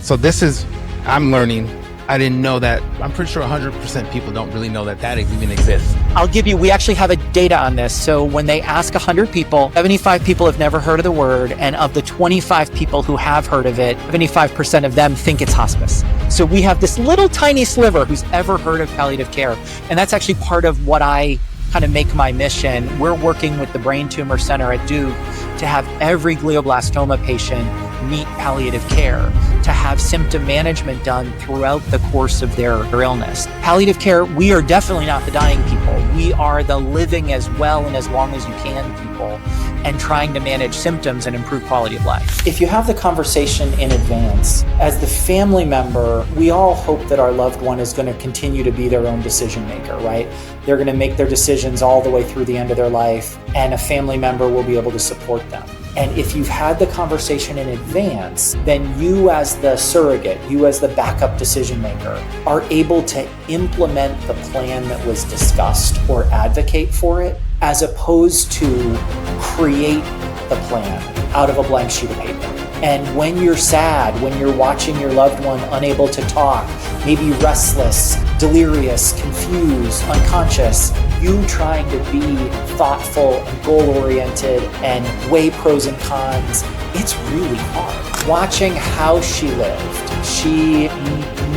So this is, I'm learning. I didn't know that. I'm pretty sure 100% people don't really know that that even exists. I'll give you, we actually have a data on this. So when they ask 100 people, 75 people have never heard of the word. And of the 25 people who have heard of it, 75% of them think it's hospice. So we have this little tiny sliver who's ever heard of palliative care. And that's actually part of what I kind of make my mission. We're working with the Brain Tumor Center at Duke to have every glioblastoma patient meet palliative care, to have symptom management done throughout the course of their illness. Palliative care, we are definitely not the dying people. We are the living as well and as long as you can people, and trying to manage symptoms and improve quality of life. If you have the conversation in advance, as the family member, we all hope that our loved one is going to continue to be their own decision maker, right? They're going to make their decisions all the way through the end of their life, and a family member will be able to support them. And if you've had the conversation in advance, then you as the surrogate, you as the backup decision maker, are able to implement the plan that was discussed or advocate for it, as opposed to create the plan out of a blank sheet of paper. And when you're sad, when you're watching your loved one unable to talk, maybe restless, delirious, confused, unconscious, you trying to be thoughtful and goal-oriented and weigh pros and cons, it's really hard. Watching how she lived, she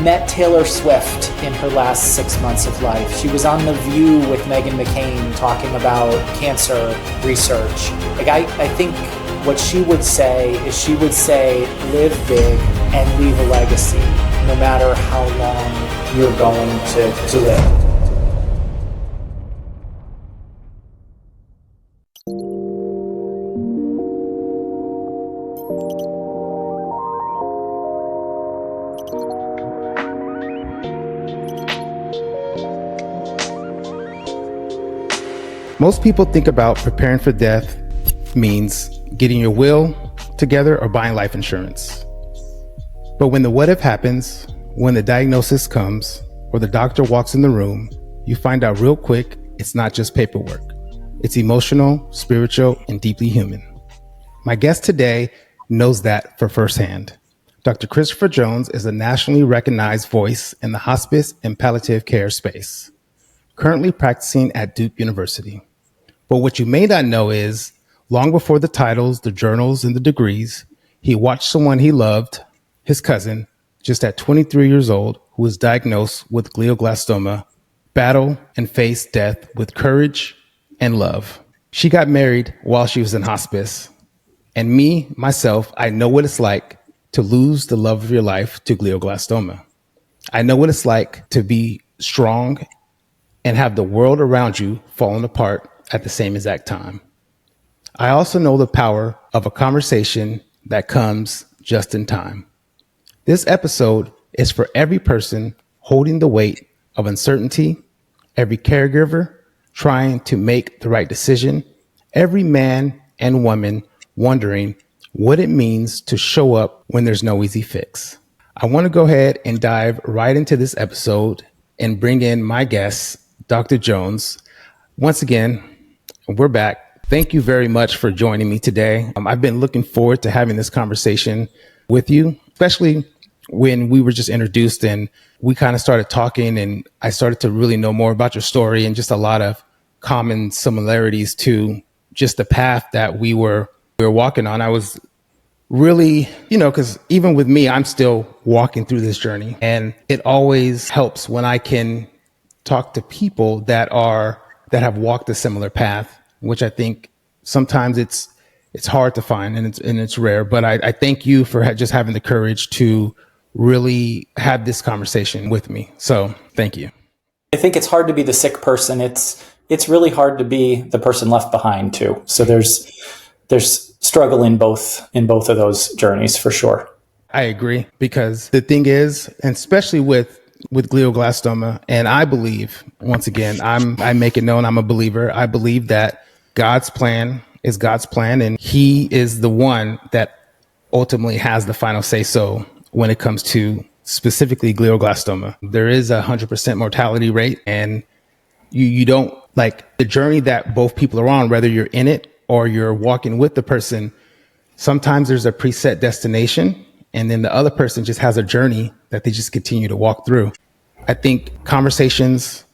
met Taylor Swift in her last 6 months of life. She was on The View with Meghan McCain talking about cancer research. Like I think what she would say is she would say, live big and leave a legacy, no matter how long you're going to live. Most people think about preparing for death means getting your will together or buying life insurance. But when the what if happens, when the diagnosis comes, or the doctor walks in the room, you find out real quick it's not just paperwork. It's emotional, spiritual, and deeply human. My guest today knows that for firsthand. Dr. Christopher Jones is a nationally recognized voice in the hospice and palliative care space, currently practicing at Duke University. But what you may not know is, long before the titles, the journals, and the degrees, he watched someone he loved, his cousin, just at 23 years old, who was diagnosed with glioblastoma, battle and face death with courage and love. She got married while she was in hospice. And myself, I know what it's like to lose the love of your life to glioblastoma. I know what it's like to be strong and have the world around you falling apart at the same exact time. I also know the power of a conversation that comes just in time. This episode is for every person holding the weight of uncertainty, every caregiver trying to make the right decision, every man and woman wondering what it means to show up when there's no easy fix. I want to go ahead and dive right into this episode and bring in my guest, Dr. Jones. Once again, we're back. Thank you very much for joining me today. I've been looking forward to having this conversation with you, especially when we were just introduced and we kind of started talking and I started to really know more about your story and just a lot of common similarities to just the path that we were walking on. I was really, because even with me, I'm still walking through this journey, and it always helps when I can talk to people that have walked a similar path, which I think sometimes it's hard to find and it's rare. But I thank you for just having the courage to really have this conversation with me. So thank you. I think it's hard to be the sick person. It's really hard to be the person left behind too. So there's struggle in both of those journeys for sure. I agree, because the thing is, and especially with glioblastoma, and I believe, once again, I make it known I'm a believer. I believe that God's plan is God's plan, and He is the one that ultimately has the final say so when it comes to specifically glioblastoma. There is 100% mortality rate, and you don't, like, the journey that both people are on, whether you're in it or you're walking with the person, sometimes there's a preset destination And then the other person just has a journey that they just continue to walk through. I think conversations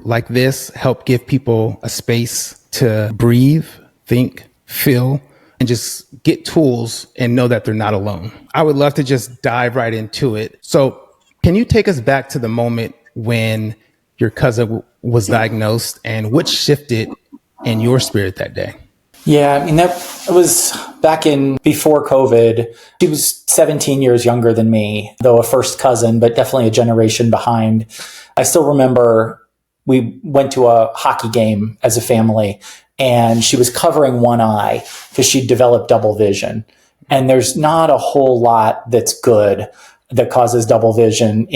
like this help give people a space to breathe, think, feel, and just get tools and know that they're not alone. I would love to just dive right into it. So can you take us back to the moment when your cousin was diagnosed and what shifted in your spirit that day? Yeah, I mean, that was back in before COVID. She was 17 years younger than me, though a first cousin, but definitely a generation behind. I still remember we went to a hockey game as a family, and she was covering one eye because she'd developed double vision. And there's not a whole lot that's good that causes double vision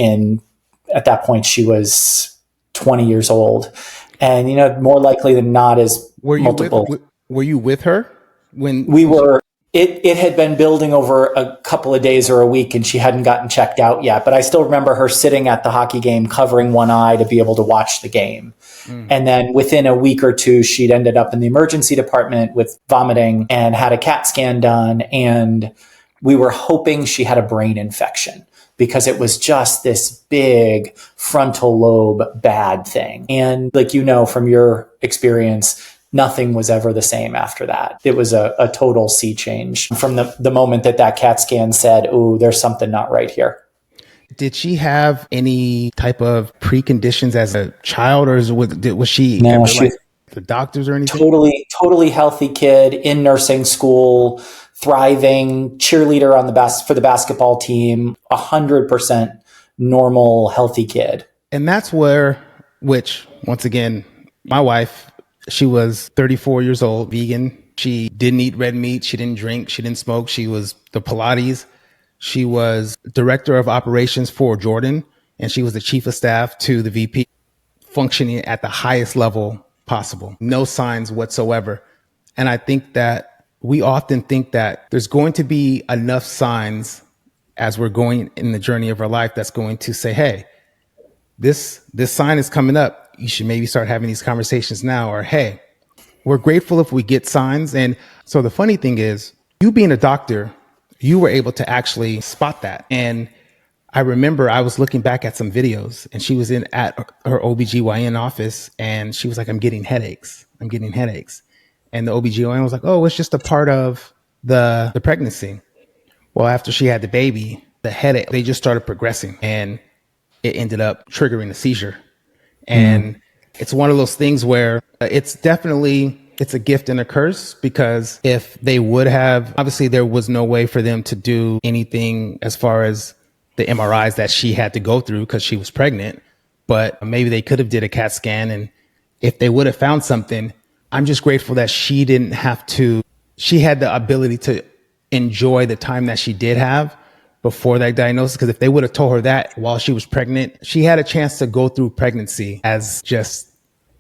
at that point, she was 20 years old. And, more likely than not is multiple. Were you with her when we were? It had been building over a couple of days or a week, and she hadn't gotten checked out yet. But I still remember her sitting at the hockey game, covering one eye to be able to watch the game. And then within a week or two, she'd ended up in the emergency department with vomiting and had a CAT scan done. And we were hoping she had a brain infection because it was just this big frontal lobe bad thing. And like, from your experience, nothing was ever the same after that. It was a total sea change from the moment that CAT scan said, "Oh, there's something not right here." Did she have any type of preconditions as a child, or was she no, ever she, like the doctors or anything? Totally healthy kid in nursing school, thriving, cheerleader for the basketball team, 100% normal, healthy kid. And that's which once again, my wife, she was 34 years old, vegan. She didn't eat red meat. She didn't drink. She didn't smoke. She was the Pilates. She was director of operations for Jordan, and she was the chief of staff to the VP, functioning at the highest level possible. No signs whatsoever. And I think that we often think that there's going to be enough signs as we're going in the journey of our life that's going to say, hey, this sign is coming up. You should maybe start having these conversations now. Or, hey, we're grateful if we get signs. And so the funny thing is, you being a doctor, you were able to actually spot that. And I remember I was looking back at some videos, and she was at her OBGYN office, and she was like, I'm getting headaches. And the OBGYN was like, oh, it's just a part of the pregnancy. Well, after she had the baby, the headache, they just started progressing, and it ended up triggering a seizure. And it's one of those things where it's a gift and a curse, because if they would have, obviously there was no way for them to do anything as far as the MRIs that she had to go through because she was pregnant, but maybe they could have did a CAT scan. And if they would have found something, I'm just grateful that she had the ability to enjoy the time that she did have before that diagnosis. Because if they would have told her that while she was pregnant, she had a chance to go through pregnancy as just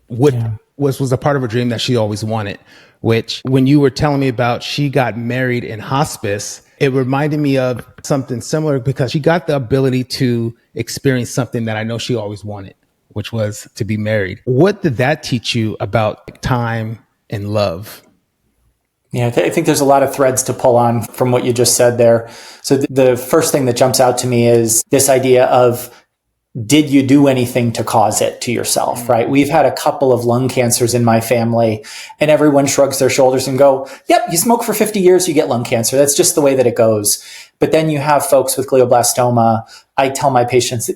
was a part of her dream that she always wanted. Which, when you were telling me about she got married in hospice, it reminded me of something similar, because she got the ability to experience something that I know she always wanted, which was to be married. What did that teach you about time and love? Yeah, I think there's a lot of threads to pull on from what you just said there. So the first thing that jumps out to me is this idea of, did you do anything to cause it to yourself, right? We've had a couple of lung cancers in my family, and everyone shrugs their shoulders and go, yep, you smoke for 50 years, you get lung cancer. That's just the way that it goes. But then you have folks with glioblastoma. I tell my patients,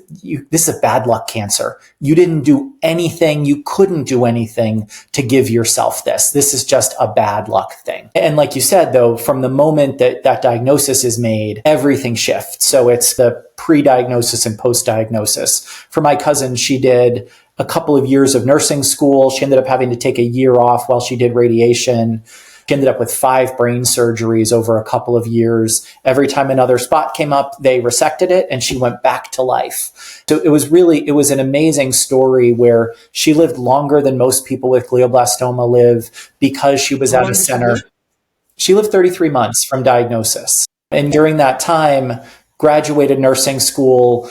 this is a bad luck cancer. You didn't do anything. You couldn't do anything to give yourself this. This is just a bad luck thing. And like you said, though, from the moment that diagnosis is made, everything shifts. So it's the pre-diagnosis and post-diagnosis. For my cousin, she did a couple of years of nursing school. She ended up having to take a year off while she did radiation. She ended up with 5 brain surgeries over a couple of years. Every time another spot came up, they resected it, and she went back to life. So it was an amazing story where she lived longer than most people with glioblastoma live, because she was at a center. She lived 33 months from diagnosis. And during that time, graduated nursing school,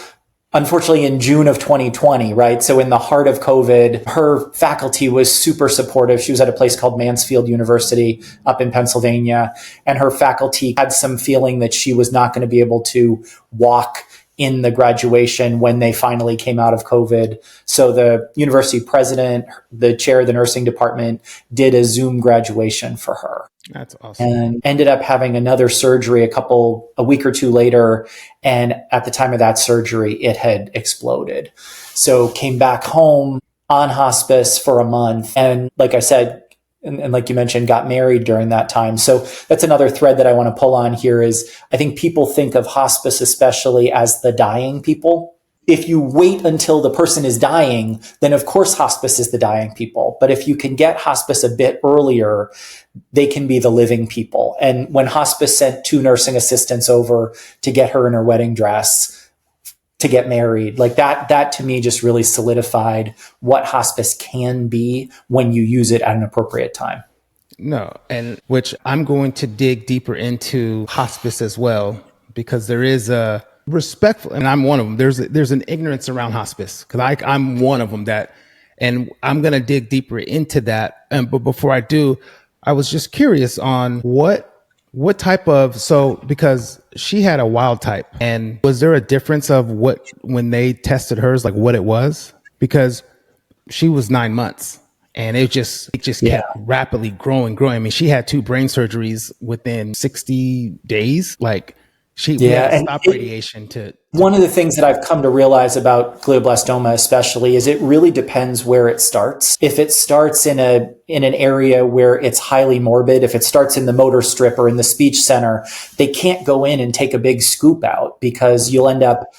unfortunately in June of 2020, right? So in the heart of COVID, her faculty was super supportive. She was at a place called Mansfield University up in Pennsylvania, and her faculty had some feeling that she was not going to be able to walk in the graduation when they finally came out of COVID. So the university president, the chair of the nursing department, did a Zoom graduation for her. That's awesome. And ended up having another surgery a week or two later. And at the time of that surgery, it had exploded. So came back home on hospice for a month. And like I said, and like you mentioned, got married during that time. So that's another thread that I want to pull on here is I think people think of hospice especially as the dying people. If you wait until the person is dying, then of course hospice is the dying people. But if you can get hospice a bit earlier, they can be the living people. And when hospice sent 2 nursing assistants over to get her in her wedding dress to get married, like that to me just really solidified what hospice can be when you use it at an appropriate time. No, and which I'm going to dig deeper into hospice as well, because there is a respectful, and I'm one of them. There's an ignorance around hospice because I'm one of them and I'm going to dig deeper into that. But before I do, I was just curious on what type of, so because she had a wild type, and was there a difference of when they tested hers, like what it was? Because she was 9 months and it just kept rapidly growing. I mean, she had 2 brain surgeries within 60 days. Like we had to stop radiation to. One of the things that I've come to realize about glioblastoma especially is it really depends where it starts. If it starts in an area where it's highly morbid, if it starts in the motor strip or in the speech center, they can't go in and take a big scoop out because you'll end up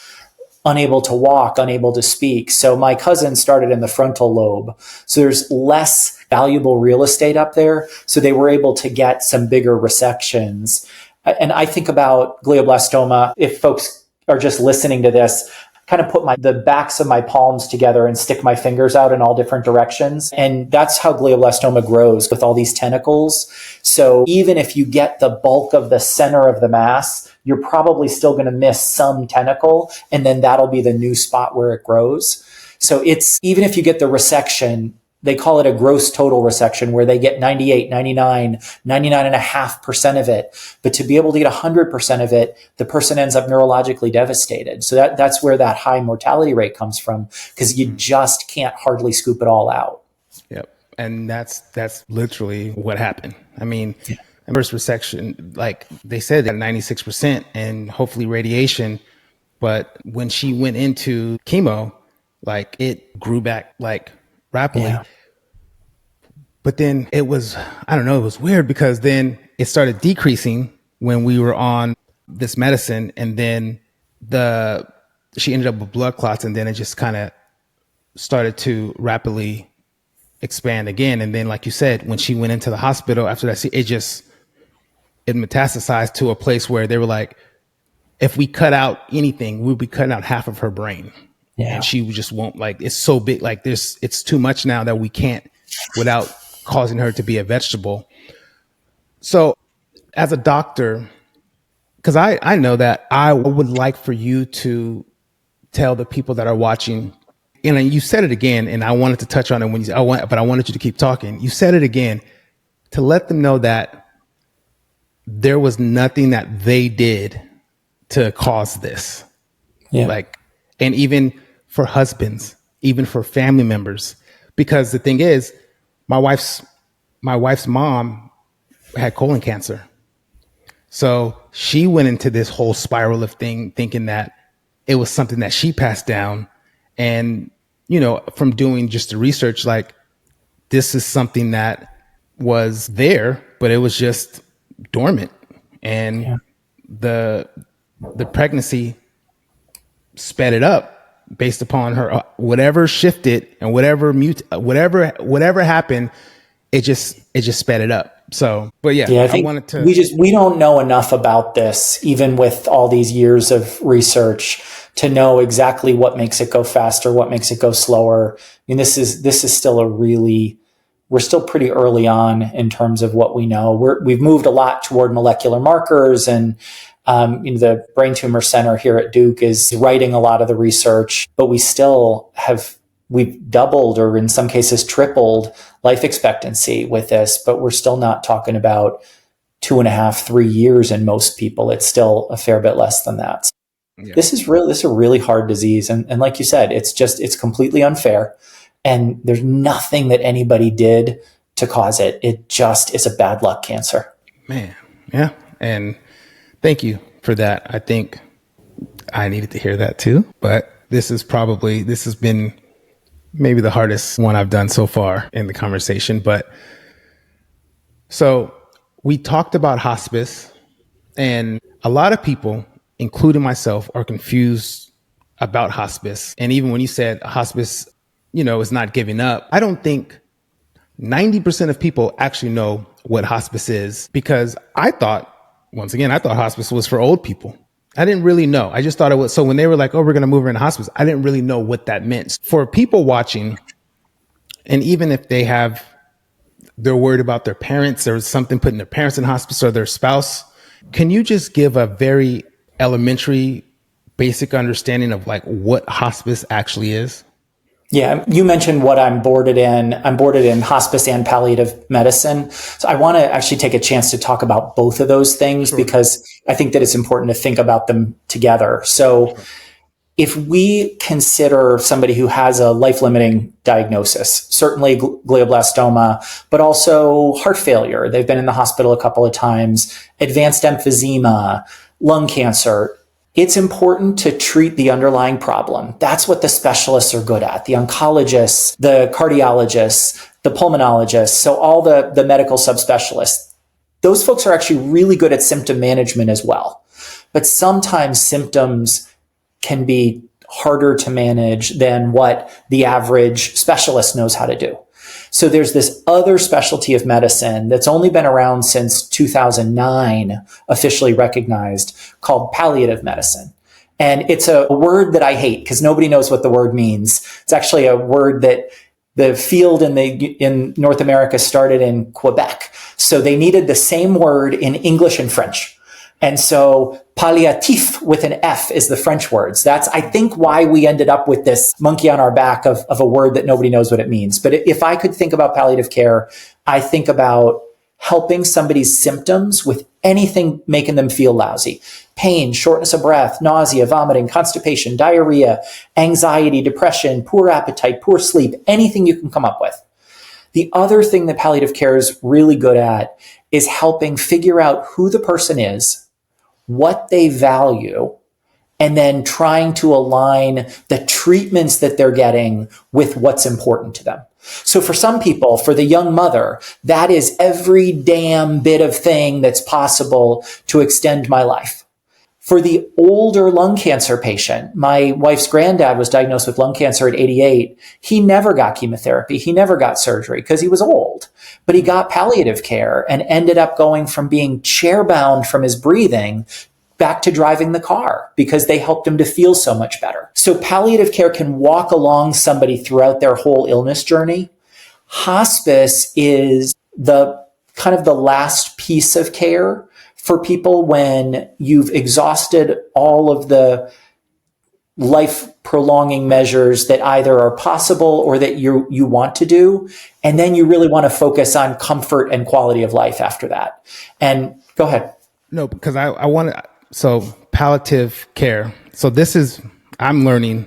unable to walk, unable to speak. So my cousin started in the frontal lobe. So there's less valuable real estate up there. So they were able to get some bigger resections. And I think about glioblastoma, if folks are just listening to this, kind of put the backs of my palms together and stick my fingers out in all different directions. And that's how glioblastoma grows, with all these tentacles. So even if you get the bulk of the center of the mass, you're probably still going to miss some tentacle, and then that'll be the new spot where it grows. So it's, even if you get the resection, they call it a gross total resection, where they get 98, 99, 99.5% of it. But to be able to get 100% of it, the person ends up neurologically devastated. So that's where that high mortality rate comes from, because you just can't hardly scoop it all out. Yep. And that's literally what happened. I mean, first resection, like they said, that 96% and hopefully radiation. But when she went into chemo, like it grew back like rapidly. Yeah. But then it was weird, because then it started decreasing when we were on this medicine, and then she ended up with blood clots, and then it just kind of started to rapidly expand again. And then, like you said, when she went into the hospital after that, it metastasized to a place where they were like, if we cut out anything, we'll be cutting out half of her brain. Yeah. And she just won't, like, it's so big, like it's too much now that we can't, without causing her to be a vegetable. So as a doctor, because I know that I would like for you to tell the people that are watching, and you said it again, and I wanted to touch on it but I wanted you to keep talking. You said it again, to let them know that there was nothing that they did to cause this. Yeah. Like, and even for husbands, even for family members, because the thing is, my wife's mom had colon cancer. So she went into this whole spiral of thinking that it was something that she passed down. And, from doing just the research, like, this is something that was there, but it was just dormant. And the pregnancy sped it up based upon her, whatever shifted and whatever happened, it just sped it up. So, but I think we don't know enough about this, even with all these years of research, to know exactly what makes it go faster, what makes it go slower. I mean, this is still we're still pretty early on in terms of what we know. We've moved a lot toward molecular markers and The brain tumor center here at Duke is writing a lot of the research, but we've doubled or in some cases tripled life expectancy with this, but we're still not talking about 2.5, 3 years in most people. It's still a fair bit less than that. Yeah. This is a really hard disease. And like you said, it's completely unfair. And there's nothing that anybody did to cause it. It just is a bad luck cancer. Man. Yeah. And thank you for that. I think I needed to hear that too, but this has been maybe the hardest one I've done so far in the conversation. But so we talked about hospice, and a lot of people, including myself, are confused about hospice. And even when you said hospice, is not giving up, I don't think 90% of people actually know what hospice is, because I thought hospice was for old people. I didn't really know. I just thought it was. So when they were like, oh, we're going to move her into hospice, I didn't really know what that meant. For people watching, and even if they're worried about their parents or something, putting their parents in hospice or their spouse, can you just give a very elementary, basic understanding of like what hospice actually is? Yeah, you mentioned what I'm boarded in. I'm boarded in hospice and palliative medicine. So I want to actually take a chance to talk about both of those things, sure, because I think that it's important to think about them together. So sure, if we consider somebody who has a life-limiting diagnosis, certainly glioblastoma, but also heart failure, they've been in the hospital a couple of times, advanced emphysema, lung cancer, it's important to treat the underlying problem. That's what the specialists are good at. The oncologists, the cardiologists, the pulmonologists, so all the medical subspecialists. Those folks are actually really good at symptom management as well. But sometimes symptoms can be harder to manage than what the average specialist knows how to do. So there's this other specialty of medicine that's only been around since 2009, officially recognized, called palliative medicine. And it's a word that I hate because nobody knows what the word means. It's actually a word that the field in North America started in Quebec. So they needed the same word in English and French. And so palliatif with an F is the French words. That's, I think, why we ended up with this monkey on our back of a word that nobody knows what it means. But if I could think about palliative care, I think about helping somebody's symptoms with anything making them feel lousy. Pain, shortness of breath, nausea, vomiting, constipation, diarrhea, anxiety, depression, poor appetite, poor sleep, anything you can come up with. The other thing that palliative care is really good at is helping figure out who the person is, what they value, and then trying to align the treatments that they're getting with what's important to them. So for some people, for the young mother, that is every damn bit of thing that's possible to extend my life. For the older lung cancer patient, my wife's granddad was diagnosed with lung cancer at 88. He never got chemotherapy. He never got surgery because he was old, but he got palliative care and ended up going from being chair-bound from his breathing back to driving the car because they helped him to feel so much better. So palliative care can walk along somebody throughout their whole illness journey. Hospice is the kind of the last piece of care for people when you've exhausted all of the life prolonging measures that either are possible or that you want to do. And then you really want to focus on comfort and quality of life after that. And go ahead. No, because I want to, so palliative care. So I'm learning.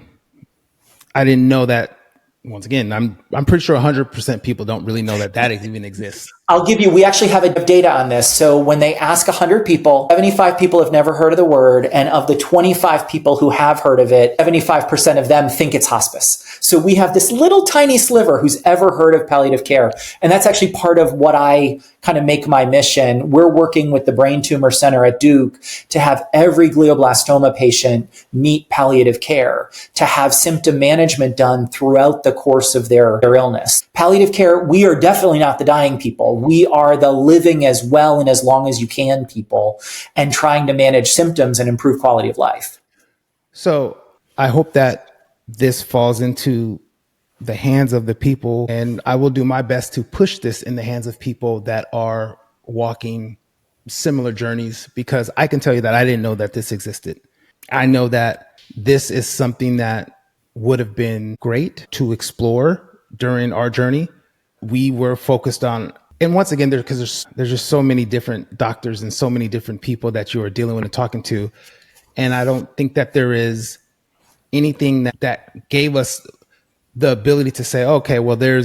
I didn't know that. Once again, I'm pretty sure 100% people don't really know that even exists. We actually have data on this. So when they ask 100 people, 75 people have never heard of the word. And of the 25 people who have heard of it, 75% of them think it's hospice. So we have this little tiny sliver who's ever heard of palliative care. And that's actually part of what I kind of make my mission. We're working with the Brain Tumor Center at Duke to have every glioblastoma patient meet palliative care, to have symptom management done throughout the course of their illness. Palliative care, we are definitely not the dying people. We are the living as well and as long as you can people and trying to manage symptoms and improve quality of life. So I hope that this falls into the hands of the people, and I will do my best to push this in the hands of people that are walking similar journeys, because I can tell you that I didn't know that this existed. I know that this is something that would have been great to explore during our journey. We were focused on, and once again, there's just so many different doctors and so many different people that you are dealing with and talking to. And I don't think that there is anything that gave us the ability to say, okay, well,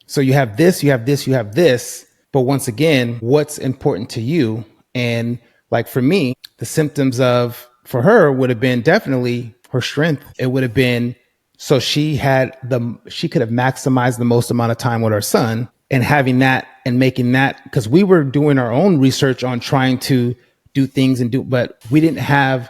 so you have this, you have this, you have this. But once again, what's important to you? And like for me, the symptoms for her would have been definitely her strength. It would have been, so she could have maximized the most amount of time with her son, and having that and making that, because we were doing our own research on trying to do things but we didn't have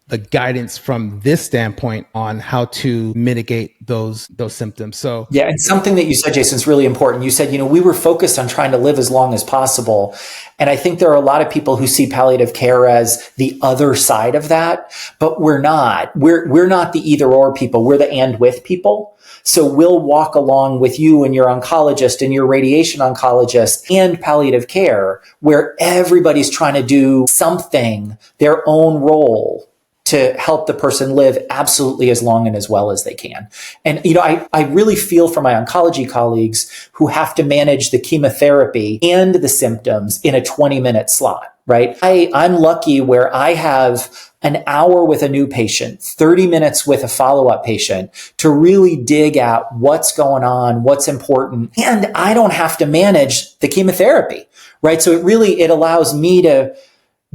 the guidance from this standpoint on how to mitigate those symptoms. So yeah, and something that you said, Jason, is really important. You said, we were focused on trying to live as long as possible. And I think there are a lot of people who see palliative care as the other side of that, but we're not. We're not the either or people. We're the and with people. So we'll walk along with you and your oncologist and your radiation oncologist and palliative care, where everybody's trying to do something, their own role, to help the person live absolutely as long and as well as they can. And, I really feel for my oncology colleagues who have to manage the chemotherapy and the symptoms in a 20-minute slot, right? I'm lucky where I have an hour with a new patient, 30 minutes with a follow-up patient to really dig at what's going on, what's important. And I don't have to manage the chemotherapy, right? So it allows me to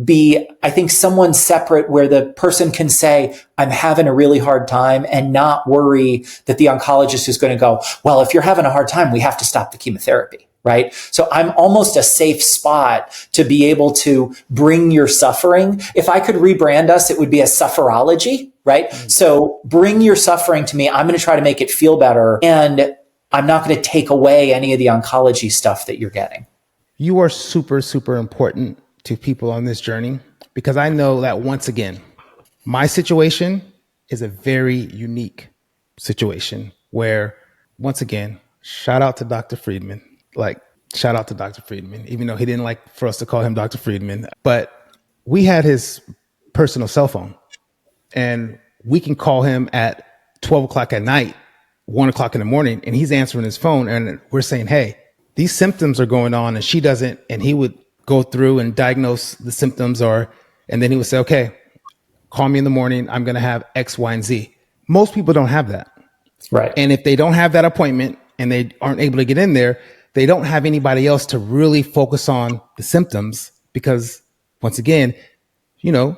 be, I think, someone separate where the person can say, I'm having a really hard time, and not worry that the oncologist is going to go, well, if you're having a hard time, we have to stop the chemotherapy, right? So I'm almost a safe spot to be able to bring your suffering. If I could rebrand us, it would be a sufferology, right? Mm-hmm. So bring your suffering to me. I'm going to try to make it feel better, and I'm not going to take away any of the oncology stuff that you're getting. You are super, super important to people on this journey, because I know that, once again, my situation is a very unique situation where, once again, shout out to Dr. Friedman, even though he didn't like for us to call him Dr. Friedman, but we had his personal cell phone, and we can call him at 12 o'clock at night, 1 o'clock in the morning, and he's answering his phone, and we're saying, hey, these symptoms are going on, and she doesn't, and he would go through and diagnose the symptoms, and then he would say, okay, call me in the morning. I'm going to have X, Y, and Z. Most people don't have that. Right. And if they don't have that appointment and they aren't able to get in there, they don't have anybody else to really focus on the symptoms, because, once again,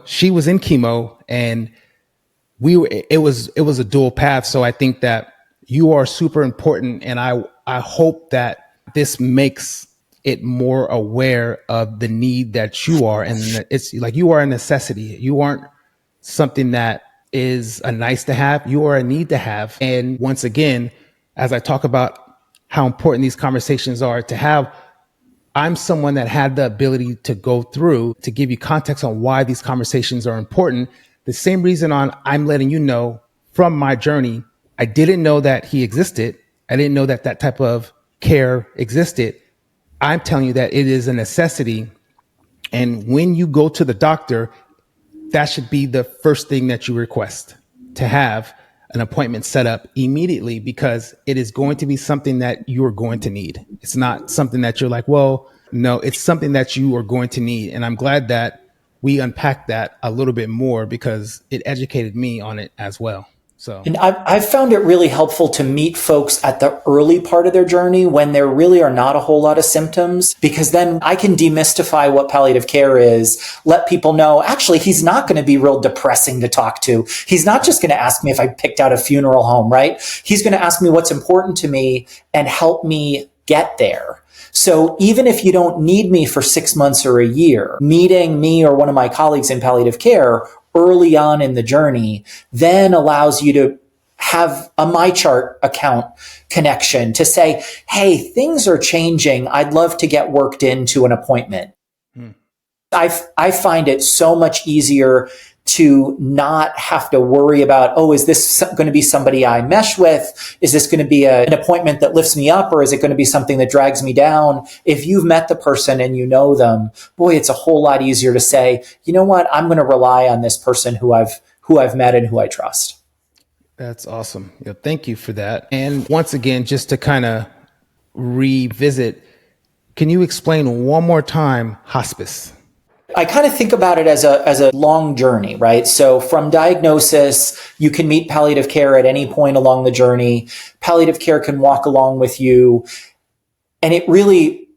she was in chemo, and it was a dual path. So I think that you are super important. And I hope that this makes it more aware of the need that you are. And it's like, you are a necessity. You aren't something that is a nice to have. You are a need to have. And once again, as I talk about how important these conversations are to have, I'm someone that had the ability to go through to give you context on why these conversations are important. The same reason I'm letting you know from my journey, I didn't know that he existed. I didn't know that type of care existed. I'm telling you that it is a necessity. And when you go to the doctor, that should be the first thing that you request, to have an appointment set up immediately, because it is going to be something that you are going to need. It's not something that you're like, well, no, it's something that you are going to need. And I'm glad that we unpacked that a little bit more, because it educated me on it as well. And I've found it really helpful to meet folks at the early part of their journey when there really are not a whole lot of symptoms, because then I can demystify what palliative care is, let people know, actually, he's not going to be real depressing to talk to. He's not just going to ask me if I picked out a funeral home, right? He's going to ask me what's important to me and help me get there. So even if you don't need me for 6 months or a year, meeting me or one of my colleagues in palliative care early on in the journey then allows you to have a MyChart account connection to say, hey, things are changing. I'd love to get worked into an appointment. I find it so much easier to not have to worry about, oh, is this going to be somebody I mesh with? Is this going to be an appointment that lifts me up, or is it going to be something that drags me down? If you've met the person and you know them, boy, it's a whole lot easier to say, you know what, I'm going to rely on this person who I've met and who I trust. That's awesome. Yeah, thank you for that. And once again, just to kind of revisit, can you explain one more time hospice? I kind of think about it as a long journey, right? So from diagnosis, you can meet palliative care at any point along the journey. Palliative care can walk along with you. And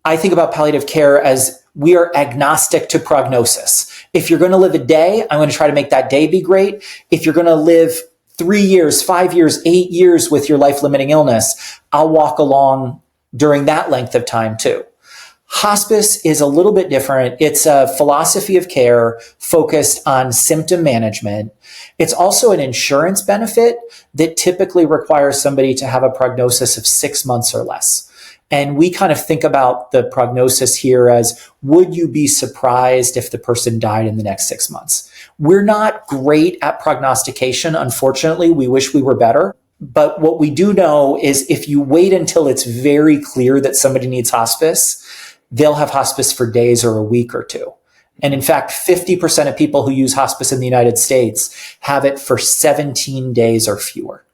I think about palliative care as we are agnostic to prognosis. If you're going to live a day, I'm going to try to make that day be great. If you're going to live 3 years, 5 years, 8 years with your life-limiting illness, I'll walk along during that length of time too. Hospice is a little bit different. It's a philosophy of care focused on symptom management. It's also an insurance benefit that typically requires somebody to have a prognosis of 6 months or less. And we kind of think about the prognosis here as, would you be surprised if the person died in the next 6 months? We're not great at prognostication, unfortunately. We wish we were better. But what we do know is if you wait until it's very clear that somebody needs hospice, they'll have hospice for days or a week or two. And in fact, 50% of people who use hospice in the United States have it for 17 days or fewer.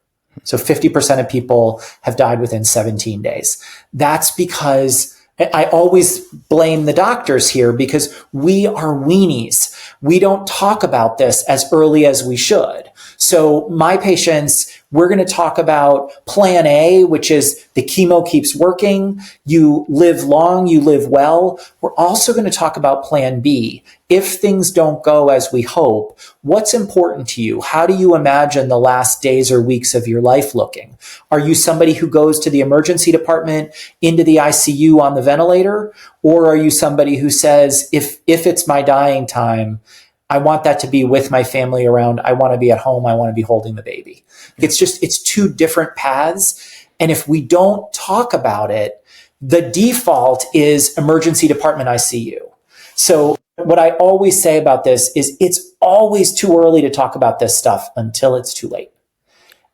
So 50% of people have died within 17 days. That's because I always blame the doctors here, because we are weenies. We don't talk about this as early as we should. So my patients, we're going to talk about plan A, which is the chemo keeps working. You live long, you live well. We're also going to talk about plan B. If things don't go as we hope, what's important to you? How do you imagine the last days or weeks of your life looking? Are you somebody who goes to the emergency department, into the ICU on the ventilator? Or are you somebody who says, if it's my dying time, I want that to be with my family around. I want to be at home. I want to be holding the baby. It's two different paths. And if we don't talk about it, the default is emergency department ICU. So what I always say about this is it's always too early to talk about this stuff until it's too late.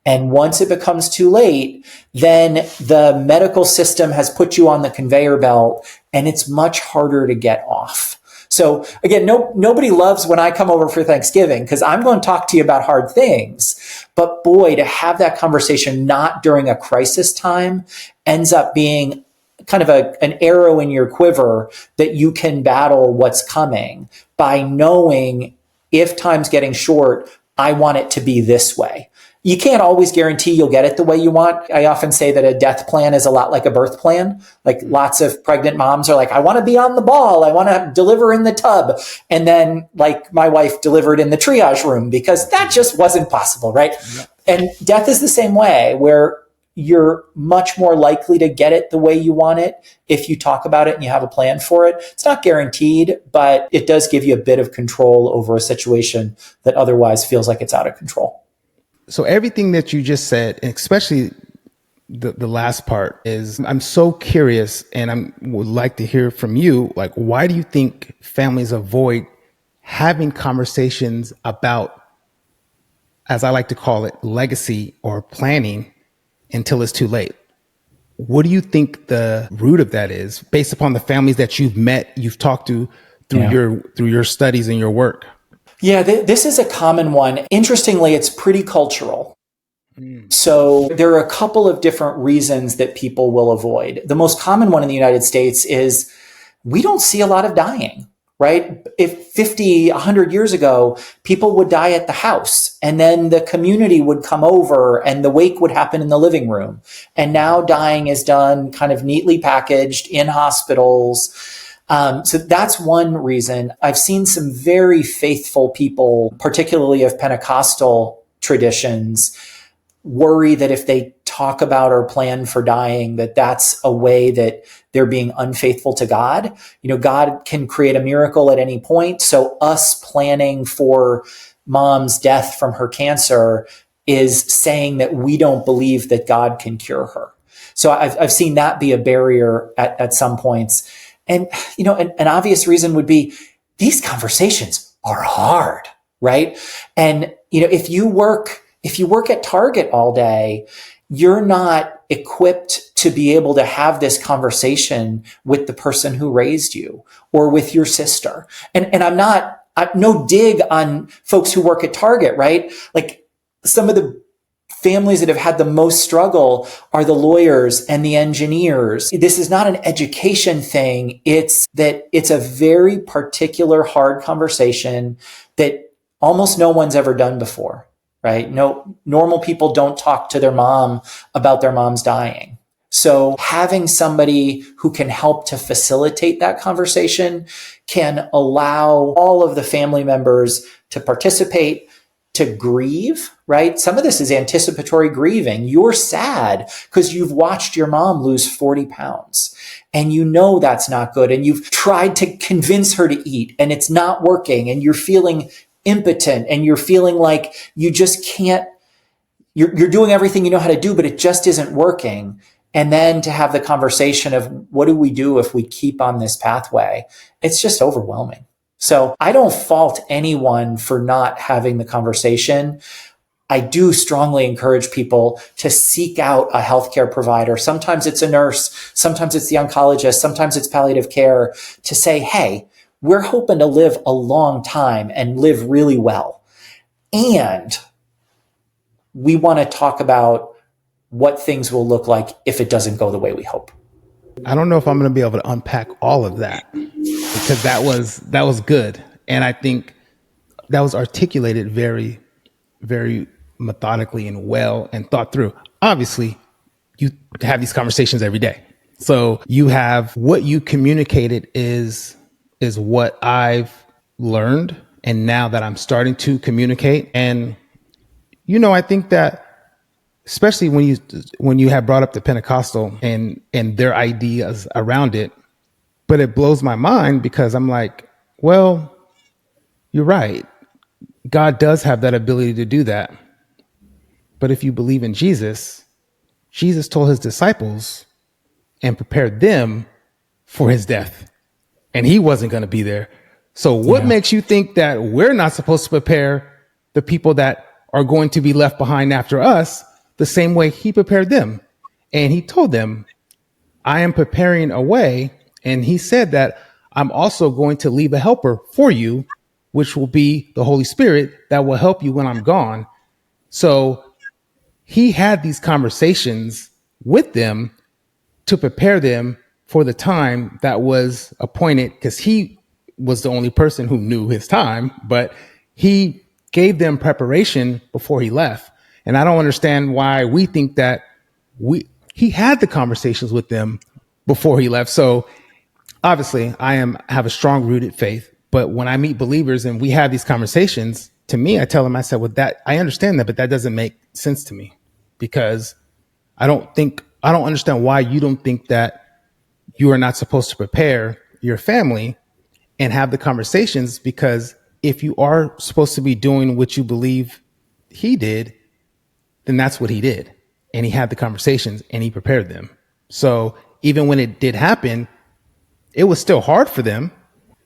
And once it becomes too late, then the medical system has put you on the conveyor belt and it's much harder to get off. So again, nobody loves when I come over for Thanksgiving because I'm going to talk to you about hard things. But boy, to have that conversation not during a crisis time ends up being kind of an arrow in your quiver that you can battle what's coming by knowing if time's getting short, I want it to be this way. You can't always guarantee you'll get it the way you want. I often say that a death plan is a lot like a birth plan. Like lots of pregnant moms are like, I want to be on the ball. I want to deliver in the tub. And then like my wife delivered in the triage room because that just wasn't possible, right? Yeah. And death is the same way, where you're much more likely to get it the way you want it if you talk about it and you have a plan for it. It's not guaranteed, but it does give you a bit of control over a situation that otherwise feels like it's out of control. So everything that you just said, and especially the last part, is I'm so curious, and I would like to hear from you. Like, why do you think families avoid having conversations about, as I like to call it, legacy or planning until it's too late? What do you think the root of that is, based upon the families that you've met, you've talked to through your studies and your work? Yeah, this is a common one. Interestingly, it's pretty cultural. So there are a couple of different reasons that people will avoid. The most common one in the United States is we don't see a lot of dying, right? If 50, 100 years ago, people would die at the house and then the community would come over and the wake would happen in the living room. And now dying is done kind of neatly packaged in hospitals. So that's one reason. I've seen some very faithful people, particularly of Pentecostal traditions, worry that if they talk about or plan for dying, that that's a way that they're being unfaithful to God. You know, God can create a miracle at any point. So us planning for mom's death from her cancer is saying that we don't believe that God can cure her. So I've seen that be a barrier at some points. And, you know, an obvious reason would be these conversations are hard. right? And, if you work at Target all day, you're not equipped to be able to have this conversation with the person who raised you or with your sister. And no dig on folks who work at Target, right? Like, some of the families that have had the most struggle are the lawyers and the engineers. This is not an education thing. It's a very particular hard conversation that almost no one's ever done before, right? No, normal people don't talk to their mom about their mom's dying. So having somebody who can help to facilitate that conversation can allow all of the family members to participate, to grieve, right? Some of this is anticipatory grieving. You're sad because you've watched your mom lose 40 pounds and you know that's not good. And you've tried to convince her to eat and it's not working. And you're feeling impotent and you're feeling like you just can't, you're doing everything you know how to do, but it just isn't working. And then to have the conversation of what do we do if we keep on this pathway? It's just overwhelming. So I don't fault anyone for not having the conversation. I do strongly encourage people to seek out a healthcare provider. Sometimes it's a nurse, sometimes it's the oncologist, sometimes it's palliative care, to say, hey, we're hoping to live a long time and live really well. And we want to talk about what things will look like if it doesn't go the way we hope. I don't know if I'm going to be able to unpack all of that, because that was good. And I think that was articulated very, very methodically and well and thought through. Obviously, you have these conversations every day. So you have what you communicated is what I've learned. And now that I'm starting to communicate, and, I think that especially when you have brought up the Pentecostal and their ideas around it, but it blows my mind because I'm like, well, you're right. God does have that ability to do that. But if you believe in Jesus, Jesus told his disciples and prepared them for his death, and he wasn't going to be there. So what makes you think that we're not supposed to prepare the people that are going to be left behind after us the same way he prepared them? And he told them, I am preparing a way. And he said that I'm also going to leave a helper for you, which will be the Holy Spirit that will help you when I'm gone. So he had these conversations with them to prepare them for the time that was appointed, because he was the only person who knew his time, but he gave them preparation before he left. And I don't understand why we think that he had the conversations with them before he left. So obviously I have a strong rooted faith, but when I meet believers and we have these conversations, to me, I tell them, I said, well, that I understand that, but that doesn't make sense to me, because I don't understand why you don't think that you are not supposed to prepare your family and have the conversations, because if you are supposed to be doing what you believe he did, then that's what he did. And he had the conversations and he prepared them. So even when it did happen, it was still hard for them,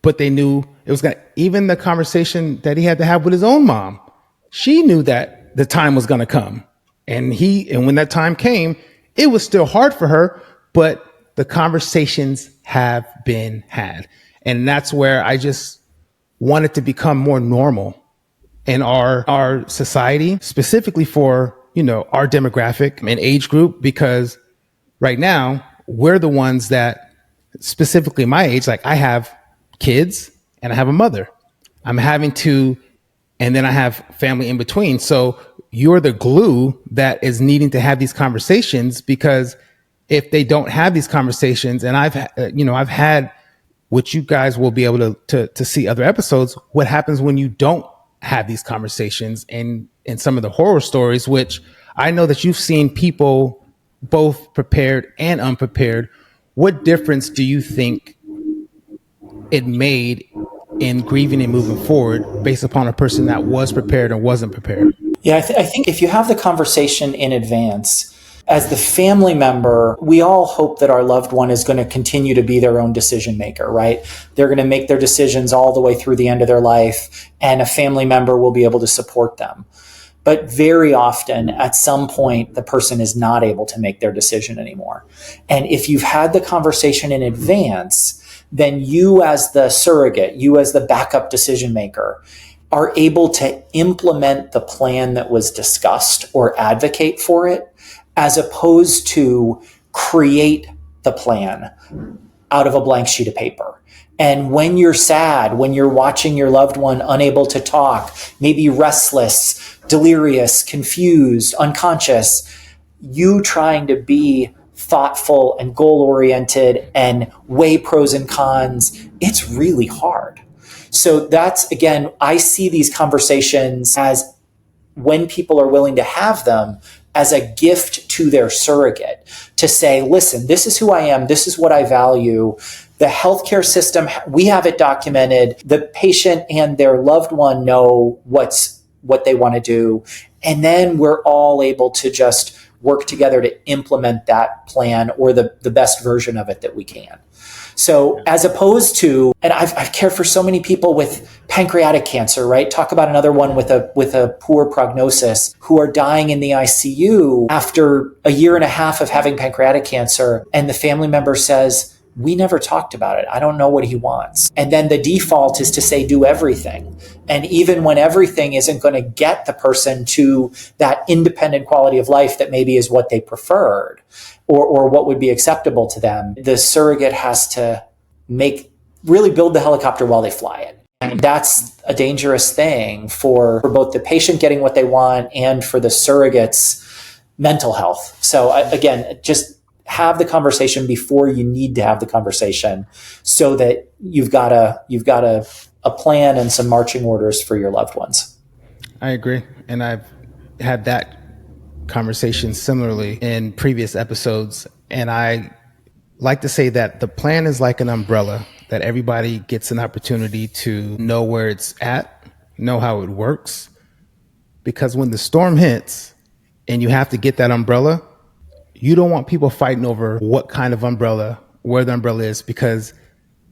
but they knew it was going to, even the conversation that he had to have with his own mom, she knew that the time was going to come. And when that time came, it was still hard for her, but the conversations have been had. And that's where I just want it to become more normal in our society, specifically for, our demographic and age group, because right now we're the ones that, specifically my age, like I have kids and I have a mother. I'm having to, and then I have family in between. So you're the glue that is needing to have these conversations, because if they don't have these conversations, and I've had, which you guys will be able to see other episodes, what happens when you don't have these conversations, and some of the horror stories, which I know that you've seen people both prepared and unprepared. What difference do you think it made in grieving and moving forward based upon a person that was prepared and wasn't prepared? Yeah, I think if you have the conversation in advance, As the family member, we all hope that our loved one is going to continue to be their own decision maker, right? They're going to make their decisions all the way through the end of their life, and a family member will be able to support them. But very often, at some point, the person is not able to make their decision anymore. And if you've had the conversation in advance, then you as the surrogate, you as the backup decision maker, are able to implement the plan that was discussed or advocate for it, as opposed to create the plan out of a blank sheet of paper. And when you're sad, when you're watching your loved one unable to talk, maybe restless, delirious, confused, unconscious, you trying to be thoughtful and goal-oriented and weigh pros and cons, it's really hard. So that's, again, I see these conversations as, when people are willing to have them, as a gift to their surrogate to say, listen, this is who I am. This is what I value. The healthcare system, we have it documented. The patient and their loved one know what they want to do. And then we're all able to just work together to implement that plan, or the best version of it that we can. So as opposed to, and I've cared for so many people with pancreatic cancer, right? Talk about another one with a poor prognosis, who are dying in the ICU after a year and a half of having pancreatic cancer. And the family member says, we never talked about it. I don't know what he wants. And then the default is to say, do everything. And even when everything isn't going to get the person to that independent quality of life that maybe is what they preferred, or what would be acceptable to them, the surrogate has to really build the helicopter while they fly it. And that's a dangerous thing for both the patient getting what they want and for the surrogate's mental health. So again, just have the conversation before you need to have the conversation, so that you've got a plan and some marching orders for your loved ones. I agree. And I've had that conversation similarly in previous episodes. And I like to say that the plan is like an umbrella, that everybody gets an opportunity to know where it's at, know how it works. Because when the storm hits and you have to get that umbrella, you don't want people fighting over what kind of umbrella, where the umbrella is, because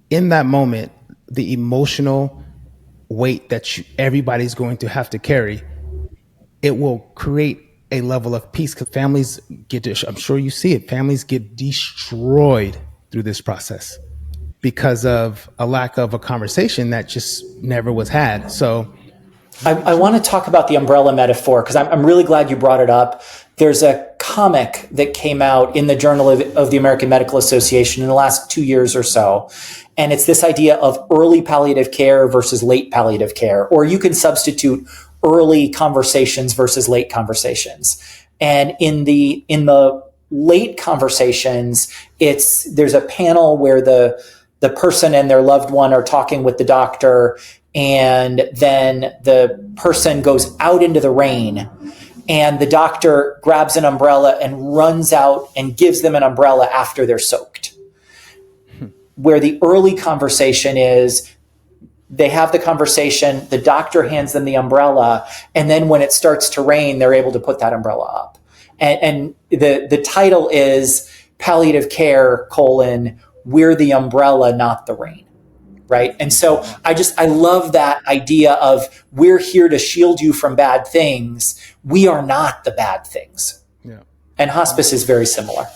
in that moment, the emotional weight that everybody's going to have to carry, it will create a level of peace, because families I'm sure you see it, families get destroyed through this process because of a lack of a conversation that just never was had. So I want to talk about the umbrella metaphor, because I'm really glad you brought it up. There's a comic that came out in the Journal of the American Medical Association in the last 2 years or so. And it's this idea of early palliative care versus late palliative care, or you can substitute early conversations versus late conversations. And in the late conversations, there's a panel where the person and their loved one are talking with the doctor, and then the person goes out into the rain, and the doctor grabs an umbrella and runs out and gives them an umbrella after they're soaked. Where the early conversation is, they have the conversation, the doctor hands them the umbrella, and then when it starts to rain, they're able to put that umbrella up. And the title is Palliative Care, We're the Umbrella, Not the Rain. Right. And so I love that idea of, we're here to shield you from bad things. We are not the bad things. Yeah. And hospice is very similar.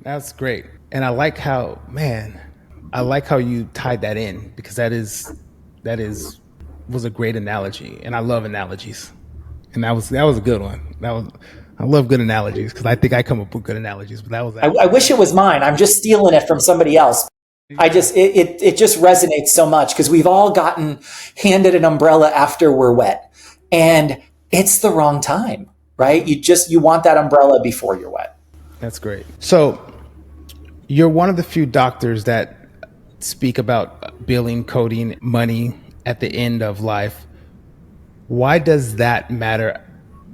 That's great. And I like how you tied that in, because that was a great analogy. And I love analogies. And that was a good one. I love good analogies, because I think I come up with good analogies, but that was, I wish it was mine. I'm just stealing it from somebody else. It just resonates so much, because we've all gotten handed an umbrella after we're wet, and it's the wrong time, right? You want that umbrella before you're wet. That's great. So you're one of the few doctors that speak about billing, coding, money at the end of life. Why does that matter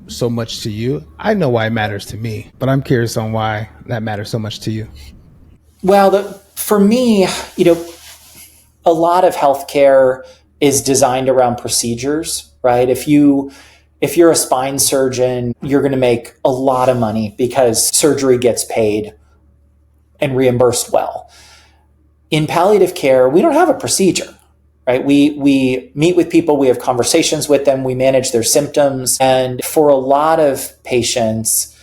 so much to you? I know why it matters to me, but I'm curious on why that matters so much to you. Well, for me, a lot of healthcare is designed around procedures, right? If you If you're a spine surgeon, you're going to make a lot of money because surgery gets paid and reimbursed well. In palliative care, we don't have a procedure, right? We meet with people, we have conversations with them, we manage their symptoms. And for a lot of patients,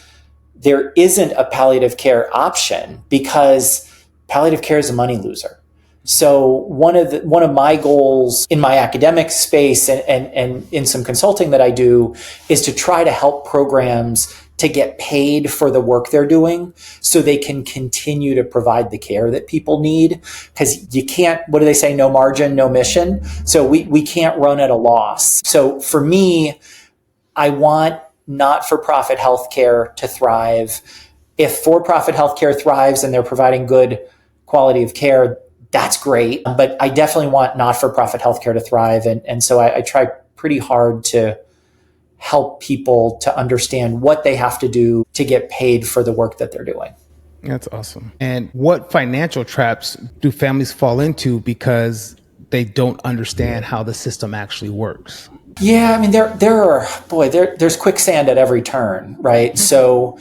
there isn't a palliative care option because palliative care is a money loser. So one of my goals in my academic space and in some consulting that I do is to try to help programs to get paid for the work they're doing so they can continue to provide the care that people need. Because you can't, what do they say? No margin, no mission. So we can't run at a loss. So for me, I want not-for-profit healthcare to thrive. If for-profit healthcare thrives and they're providing good quality of care, that's great. But I definitely want not-for-profit healthcare to thrive. And so I try pretty hard to help people to understand what they have to do to get paid for the work that they're doing. That's awesome. And what financial traps do families fall into because they don't understand how the system actually works? Yeah, I mean, there's quicksand at every turn, right? So,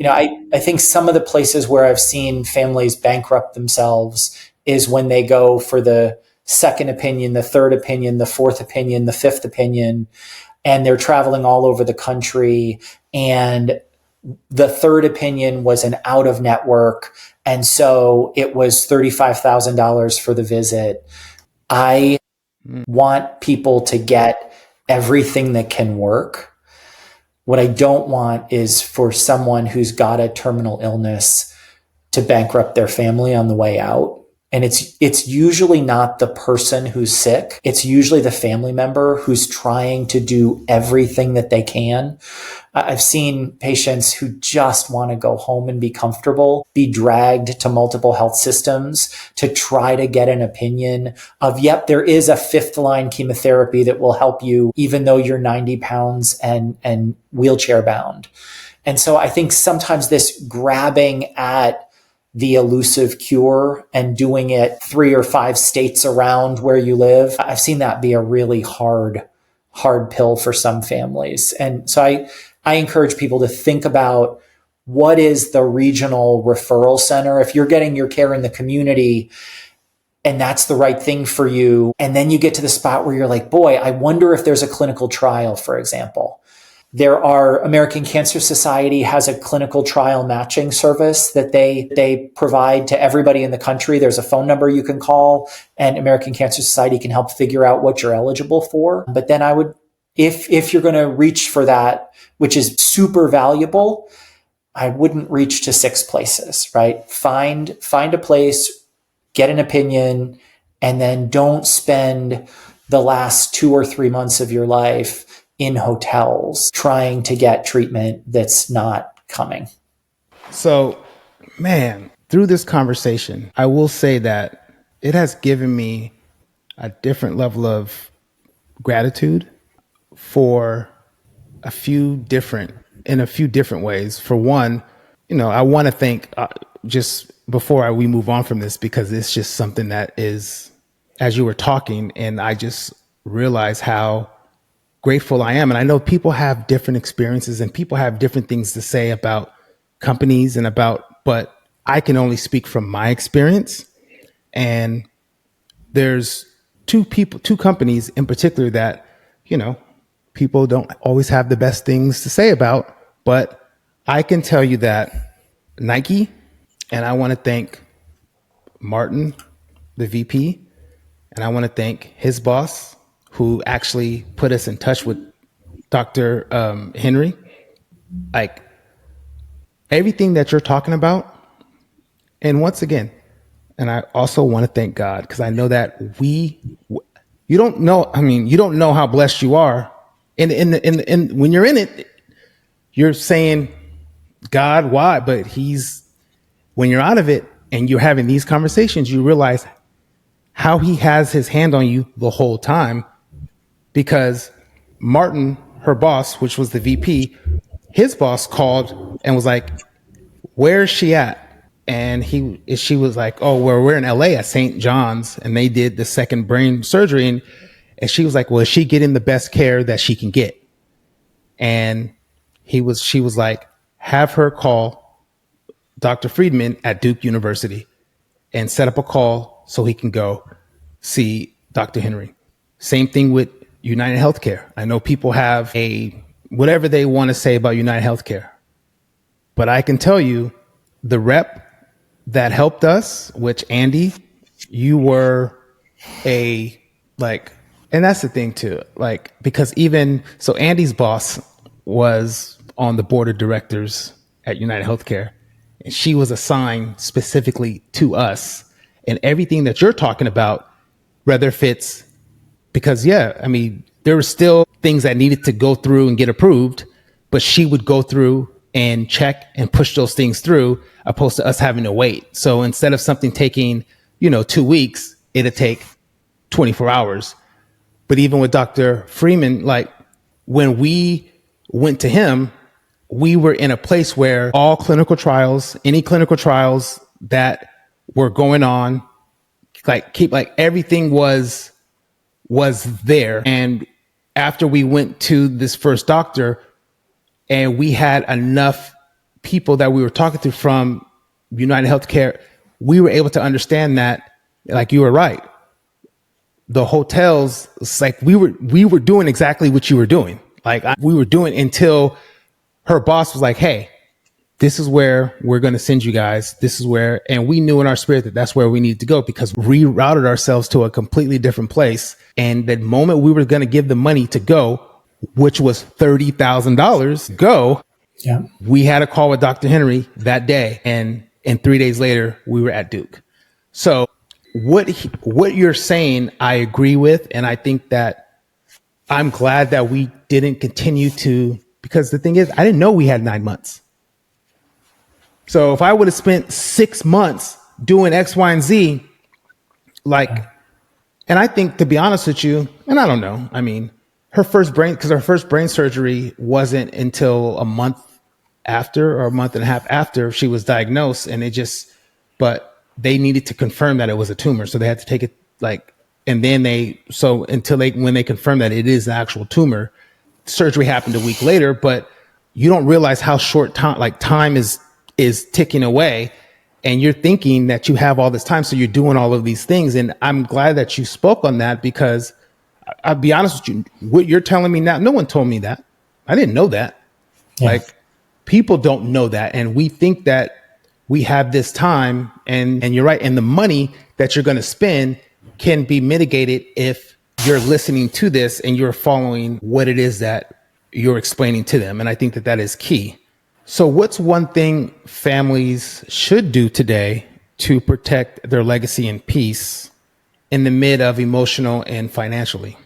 I think some of the places where I've seen families bankrupt themselves is when they go for the second opinion, the third opinion, the fourth opinion, the fifth opinion, and they're traveling all over the country. And the third opinion was an out of network. And so it was $35,000 for the visit. I want people to get everything that can work. What I don't want is for someone who's got a terminal illness to bankrupt their family on the way out. And it's usually not the person who's sick. It's usually the family member who's trying to do everything that they can. I've seen patients who just want to go home and be comfortable, be dragged to multiple health systems to try to get an opinion of, yep, there is a fifth line chemotherapy that will help you, even though you're 90 pounds and wheelchair bound. And so I think sometimes this grabbing at the elusive cure and doing it 3 or 5 states around where you live, I've seen that be a really hard pill for some families. And so I encourage people to think about what is the regional referral center. If you're getting your care in the community and that's the right thing for you, and then you get to the spot where you're like, boy, I wonder if there's a clinical trial, for example. American Cancer Society has a clinical trial matching service that they provide to everybody in the country. There's a phone number you can call, and American Cancer Society can help figure out what you're eligible for. But then I would, if you're going to reach for that, which is super valuable, I wouldn't reach to 6 places, right? Find a place, get an opinion, and then don't spend the last 2 or 3 months of your life in hotels trying to get treatment that's not coming. So, man, through this conversation, I will say that it has given me a different level of gratitude for a few different ways. For one, I want to thank just before we move on from this, because it's just something that is, as you were talking, and I just realized how grateful I am. And I know people have different experiences and people have different things to say about companies but I can only speak from my experience. And there's two companies in particular that, people don't always have the best things to say about, but I can tell you that Nike, and I want to thank Martin, the VP, and I want to thank his boss, who actually put us in touch with Dr. Henry. Like, everything that you're talking about. And once again, and I also want to thank God, because I know that you don't know how blessed you are. And when you're in it, you're saying, God, why? But when you're out of it and you're having these conversations, you realize how he has his hand on you the whole time. Because Martin, her boss, which was the VP, his boss called and was like, where is she at? And she was like, oh, well, we're in LA at St. John's, and they did the second brain surgery. And she was like, well, is she getting the best care that she can get? And she was like, have her call Dr. Friedman at Duke University and set up a call so he can go see Dr. Henry. Same thing with United Healthcare. I know people have whatever they want to say about United Healthcare, but I can tell you the rep that helped us, which Andy, you were and that's the thing too, because so Andy's boss was on the board of directors at United Healthcare, and she was assigned specifically to us. And everything that you're talking about, whether if it's because, there were still things that needed to go through and get approved, but she would go through and check and push those things through, opposed to us having to wait. So instead of something taking, 2 weeks, it'd take 24 hours. But even with Dr. Freeman, when we went to him, we were in a place where all clinical trials, any clinical trials that were going on, everything was there. And after we went to this first doctor and we had enough people that we were talking to from United Healthcare, we were able to understand that, you were right. The hotels, it's we were doing exactly what you were doing. We were doing until her boss was like, hey, this is where we're going to send you guys. This is where, and we knew in our spirit that that's where we needed to go, because we rerouted ourselves to a completely different place. And the moment we were going to give the money to go, which was $30,000 go, yeah, we had a call with Dr. Henry that day. And 3 days later, we were at Duke. So what you're saying, I agree with. And I think that I'm glad that we didn't continue to, because the thing is, I didn't know we had 9 months. So if I would have spent 6 months doing X, Y, and Z, and I think, to be honest with you, and I don't know, her first brain surgery wasn't until a month after, or a month and a half after she was diagnosed. And but they needed to confirm that it was a tumor. So they had to take it and then when they confirmed that it is an actual tumor, surgery happened a week later. But you don't realize how short time is ticking away, and you're thinking that you have all this time. So you're doing all of these things. And I'm glad that you spoke on that, because I'll be honest with you, what you're telling me now, no one told me that. I didn't know that. Yeah. People don't know that. And we think that we have this time, and you're right. And the money that you're going to spend can be mitigated if you're listening to this and you're following what it is that you're explaining to them. And I think that that is key. So what's one thing families should do today to protect their legacy and peace in the mid of emotional and financially?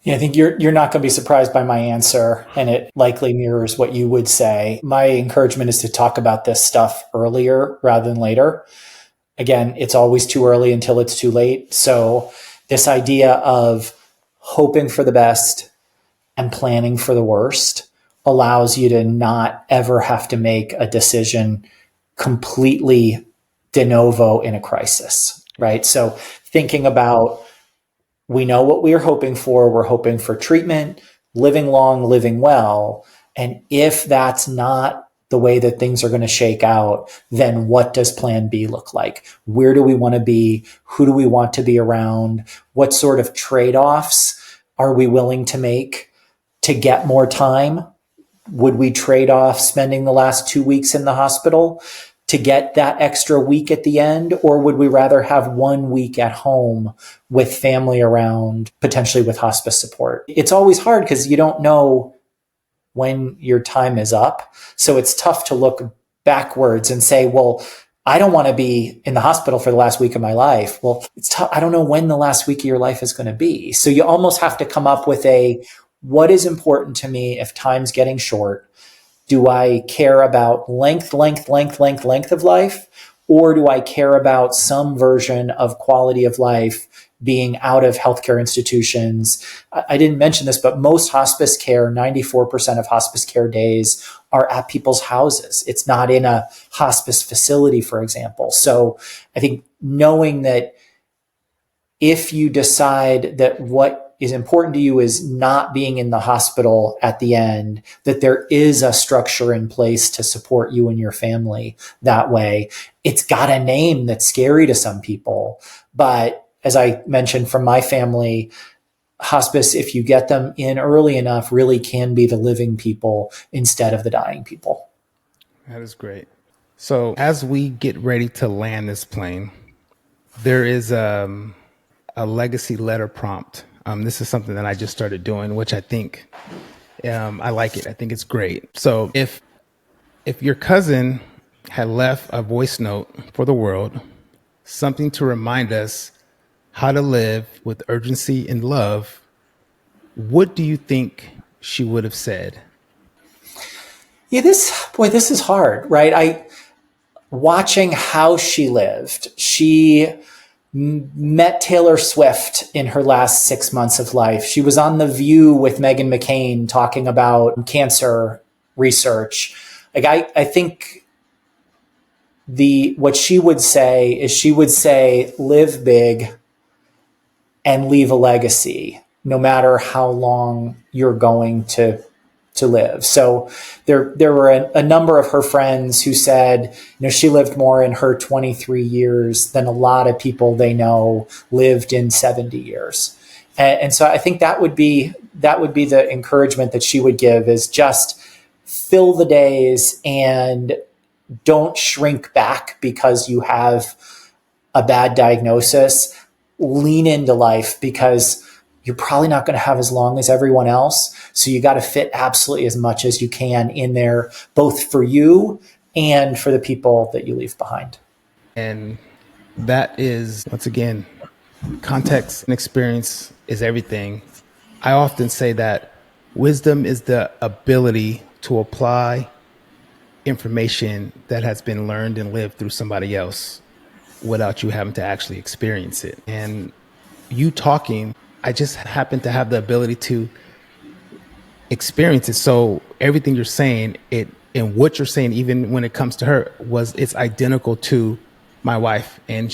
Yeah, I think you're not going to be surprised by my answer, and it likely mirrors what you would say. My encouragement is to talk about this stuff earlier rather than later. Again, it's always too early until it's too late. So this idea of hoping for the best and planning for the worst allows you to not ever have to make a decision completely de novo in a crisis, right? So thinking about, we know what we are hoping for. We're hoping for treatment, living long, living well. And if that's not the way that things are going to shake out, then what does plan B look like? Where do we want to be? Who do we want to be around? What sort of trade-offs are we willing to make to get more time? Would we trade off spending the last 2 weeks in the hospital to get that extra week at the end? Or would we rather have 1 week at home with family around, potentially with hospice support? It's always hard because you don't know when your time is up. So it's tough to look backwards and say, well, I don't want to be in the hospital for the last week of my life. Well, it's tough. I don't know when the last week of your life is going to be. So you almost have to come up with what is important to me if time's getting short? Do I care about length of life? Or do I care about some version of quality of life being out of healthcare institutions? I didn't mention this, but most hospice care, 94% of hospice care days are at people's houses. It's not in a hospice facility, for example. So I think knowing that if you decide that what is important to you is not being in the hospital at the end, that there is a structure in place to support you and your family that way. It's got a name that's scary to some people. But as I mentioned from my family, hospice, if you get them in early enough, really can be the living people instead of the dying people. That is great. So as we get ready to land this plane, there is a legacy letter prompt. This is something that I just started doing, which I think I like it. I think it's great. So if your cousin had left a voice note for the world, something to remind us how to live with urgency and love, what do you think she would have said? Yeah, this is hard, right? Watching how she lived, she met Taylor Swift in her last 6 months of life. She was on The View with Meghan McCain talking about cancer research. Like I think what she would say is she would say, live big and leave a legacy, no matter how long you're going to live. So there were a number of her friends who said, she lived more in her 23 years than a lot of people they know lived in 70 years. And so I think that would be the encouragement that she would give, is just fill the days and don't shrink back because you have a bad diagnosis. Lean into life, because you're probably not going to have as long as everyone else. So you got to fit absolutely as much as you can in there, both for you and for the people that you leave behind. And that is, once again, context and experience is everything. I often say that wisdom is the ability to apply information that has been learned and lived through somebody else without you having to actually experience it. And you talking, I just happen to have the ability to experience it. So everything you're saying, and what you're saying, even when it comes to her, it's identical to my wife. And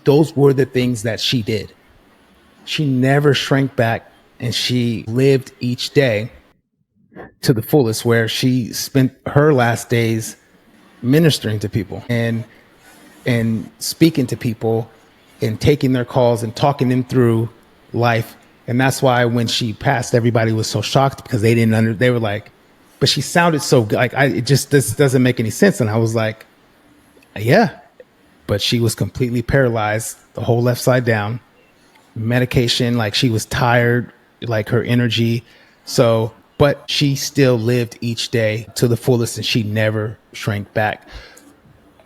those were the things that she did. She never shrank back, and she lived each day to the fullest, where she spent her last days ministering to people and speaking to people and taking their calls and talking them through life. And that's why when she passed, everybody was so shocked, because they were like, but she sounded so good. Like, this doesn't make any sense. And I was like, yeah, but she was completely paralyzed, the whole left side down, medication. Like, she was tired, like her energy. So, but she still lived each day to the fullest, and she never shrank back.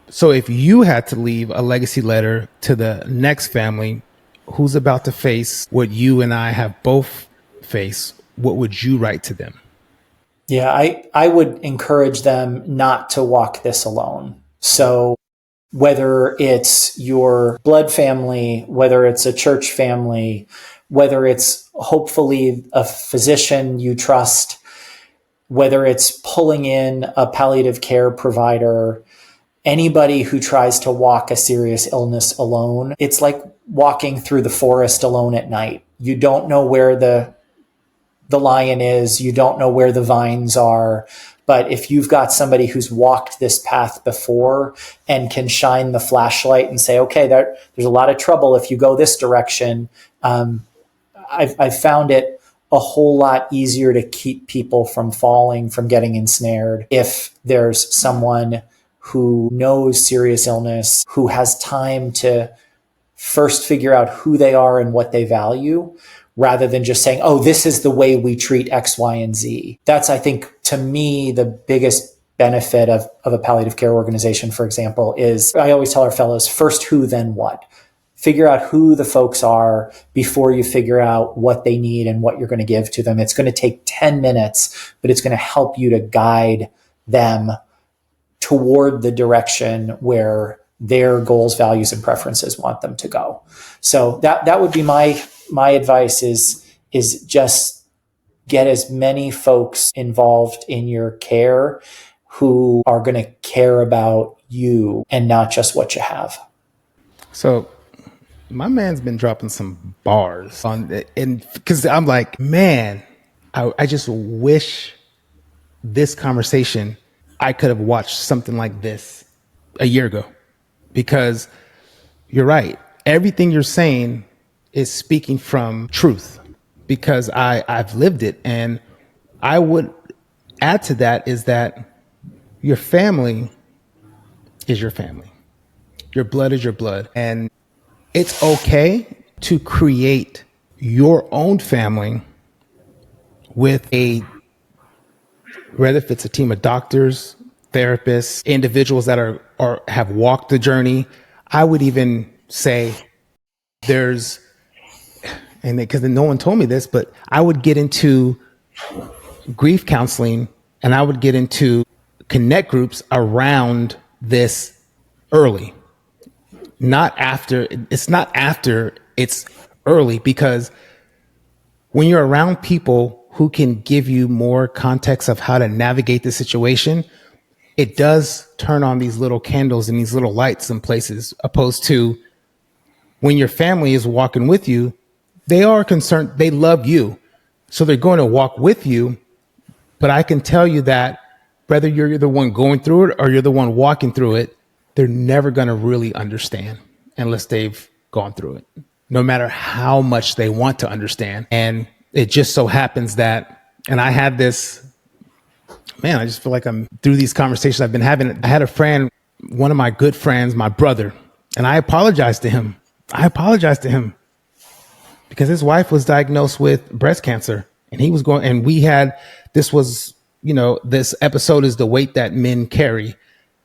So if you had to leave a legacy letter to the next family who's about to face what you and I have both faced, what would you write to them? Yeah, I would encourage them not to walk this alone. So whether it's your blood family, whether it's a church family, whether it's hopefully a physician you trust, whether it's pulling in a palliative care provider, anybody who tries to walk a serious illness alone, it's like walking through the forest alone at night. You don't know where the lion is. You don't know where the vines are. But if you've got somebody who's walked this path before and can shine the flashlight and say, okay, there's a lot of trouble if you go this direction, I've found it a whole lot easier to keep people from falling, from getting ensnared, if there's someone who knows serious illness, who has time to first figure out who they are and what they value, rather than just saying, oh, this is the way we treat X, Y, and Z. That's, I think, to me, the biggest benefit of a palliative care organization, for example, is I always tell our fellows, first who, then what. Figure out who the folks are before you figure out what they need and what you're going to give to them. It's going to take 10 minutes, but it's going to help you to guide them toward the direction where their goals, values, and preferences want them to go. So that would be my advice, is just get as many folks involved in your care who are going to care about you and not just what you have. So My man's been dropping some bars on it, and because I'm like, man, I just wish this conversation, I could have watched something like this a year ago, because you're right. Everything you're saying is speaking from truth, because I've lived it. And I would add to that is that your family is your family. Your blood is your blood. And it's okay to create your own family with whether if it's a team of doctors, therapists, individuals that are have walked the journey. I would even say and because no one told me this, but I would get into grief counseling, and I would get into connect groups around this early, not after. It's not after, it's early, because when you're around people who can give you more context of how to navigate the situation, it does turn on these little candles and these little lights in places, opposed to when your family is walking with you. They are concerned. They love you. So they're going to walk with you. But I can tell you that whether you're the one going through it or you're the one walking through it, they're never going to really understand unless they've gone through it, no matter how much they want to understand. And it just so happens that, and I had this, man, I just feel like I'm through these conversations I've been having. I had a friend, one of my good friends, my brother, and I apologized to him. Because his wife was diagnosed with breast cancer, and he was going, and this episode is The Weight That Men Carry.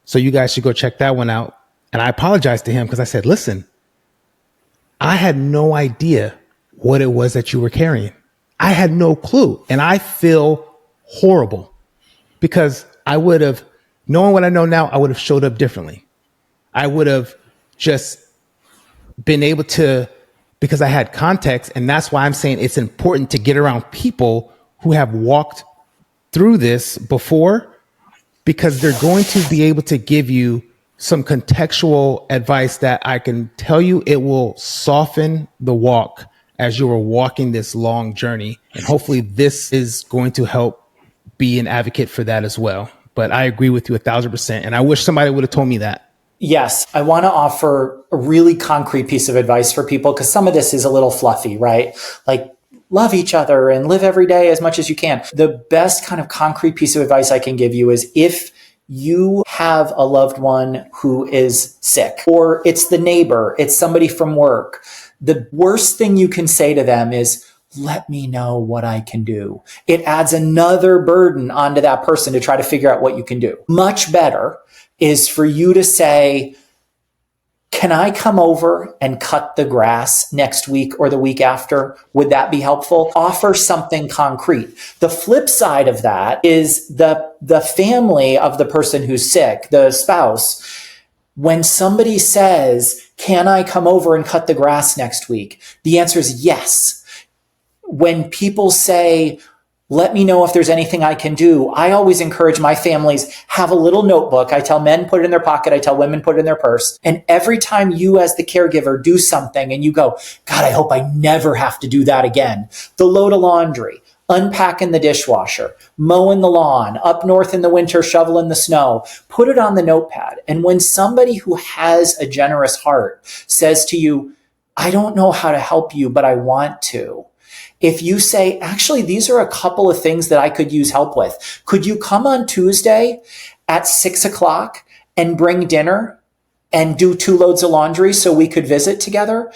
So you guys should go check that one out. And I apologized to him because I said, listen, I had no idea what it was that you were carrying. I had no clue. And I feel horrible because I would have, knowing what I know now, I would have showed up differently. I would have just been able to, because I had context. And that's why I'm saying it's important to get around people who have walked through this before, because they're going to be able to give you some contextual advice that I can tell you it will soften the walk as you are walking this long journey. And hopefully this is going to help be an advocate for that as well. But I agree with you 1,000%. And I wish somebody would have told me that. Yes, I want to offer a really concrete piece of advice for people, because some of this is a little fluffy, right? Like, love each other and live every day as much as you can. The best kind of concrete piece of advice I can give you is if you have a loved one who is sick, or it's the neighbor, it's somebody from work, the worst thing you can say to them is, let me know what I can do. It adds another burden onto that person to try to figure out what you can do. Much better is for you to say, can I come over and cut the grass next week or the week after? Would that be helpful? Offer something concrete. The flip side of that is the family of the person who's sick, the spouse. When somebody says, can I come over and cut the grass next week? The answer is yes. When people say, let me know if there's anything I can do, I always encourage my families, have a little notebook. I tell men, put it in their pocket. I tell women, put it in their purse. And every time you as the caregiver do something and you go, God, I hope I never have to do that again. The load of laundry, unpacking the dishwasher, mowing the lawn, up north in the winter, shoveling the snow, put it on the notepad. And when somebody who has a generous heart says to you, I don't know how to help you, but I want to. If you say, actually, these are a couple of things that I could use help with. Could you come on Tuesday at 6:00 and bring dinner and do 2 loads of laundry so we could visit together?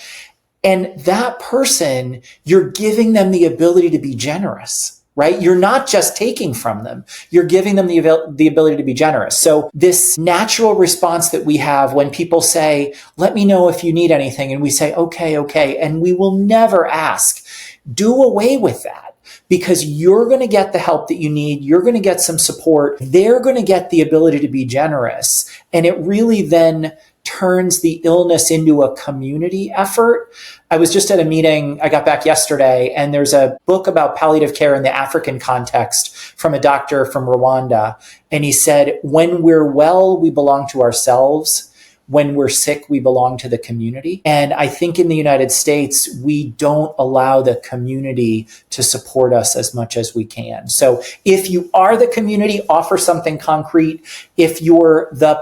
And that person, you're giving them the ability to be generous, right? You're not just taking from them. You're giving them the ability to be generous. So this natural response that we have when people say, let me know if you need anything. And we say, okay. And we will never ask. Do away with that, because you're going to get the help that you need. You're going to get some support. They're going to get the ability to be generous. And it really then turns the illness into a community effort. I was just at a meeting. I got back yesterday, and there's a book about palliative care in the African context from a doctor from Rwanda. And he said, when we're well, we belong to ourselves. when we're sick, we belong to the community. And I think in the United States, we don't allow the community to support us as much as we can. So if you are the community, offer something concrete. If you're the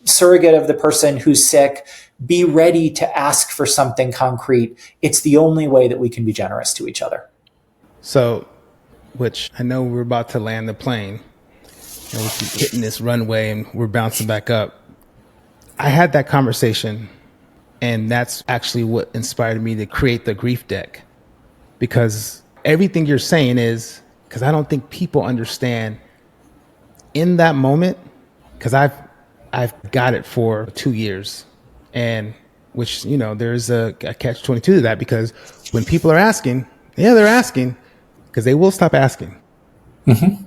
surrogate of the person who's sick, be ready to ask for something concrete. It's the only way that we can be generous to each other. So, which I know we're about to land the plane and we keep hitting this runway and we're bouncing back up. I had that conversation, and that's actually what inspired me to create the grief deck, because everything you're saying is, because I don't think people understand in that moment, because I've got it for 2 years, and which, you know, there's a catch-22 to that, because when people are asking, yeah, they're asking because they will stop asking. Mm-hmm.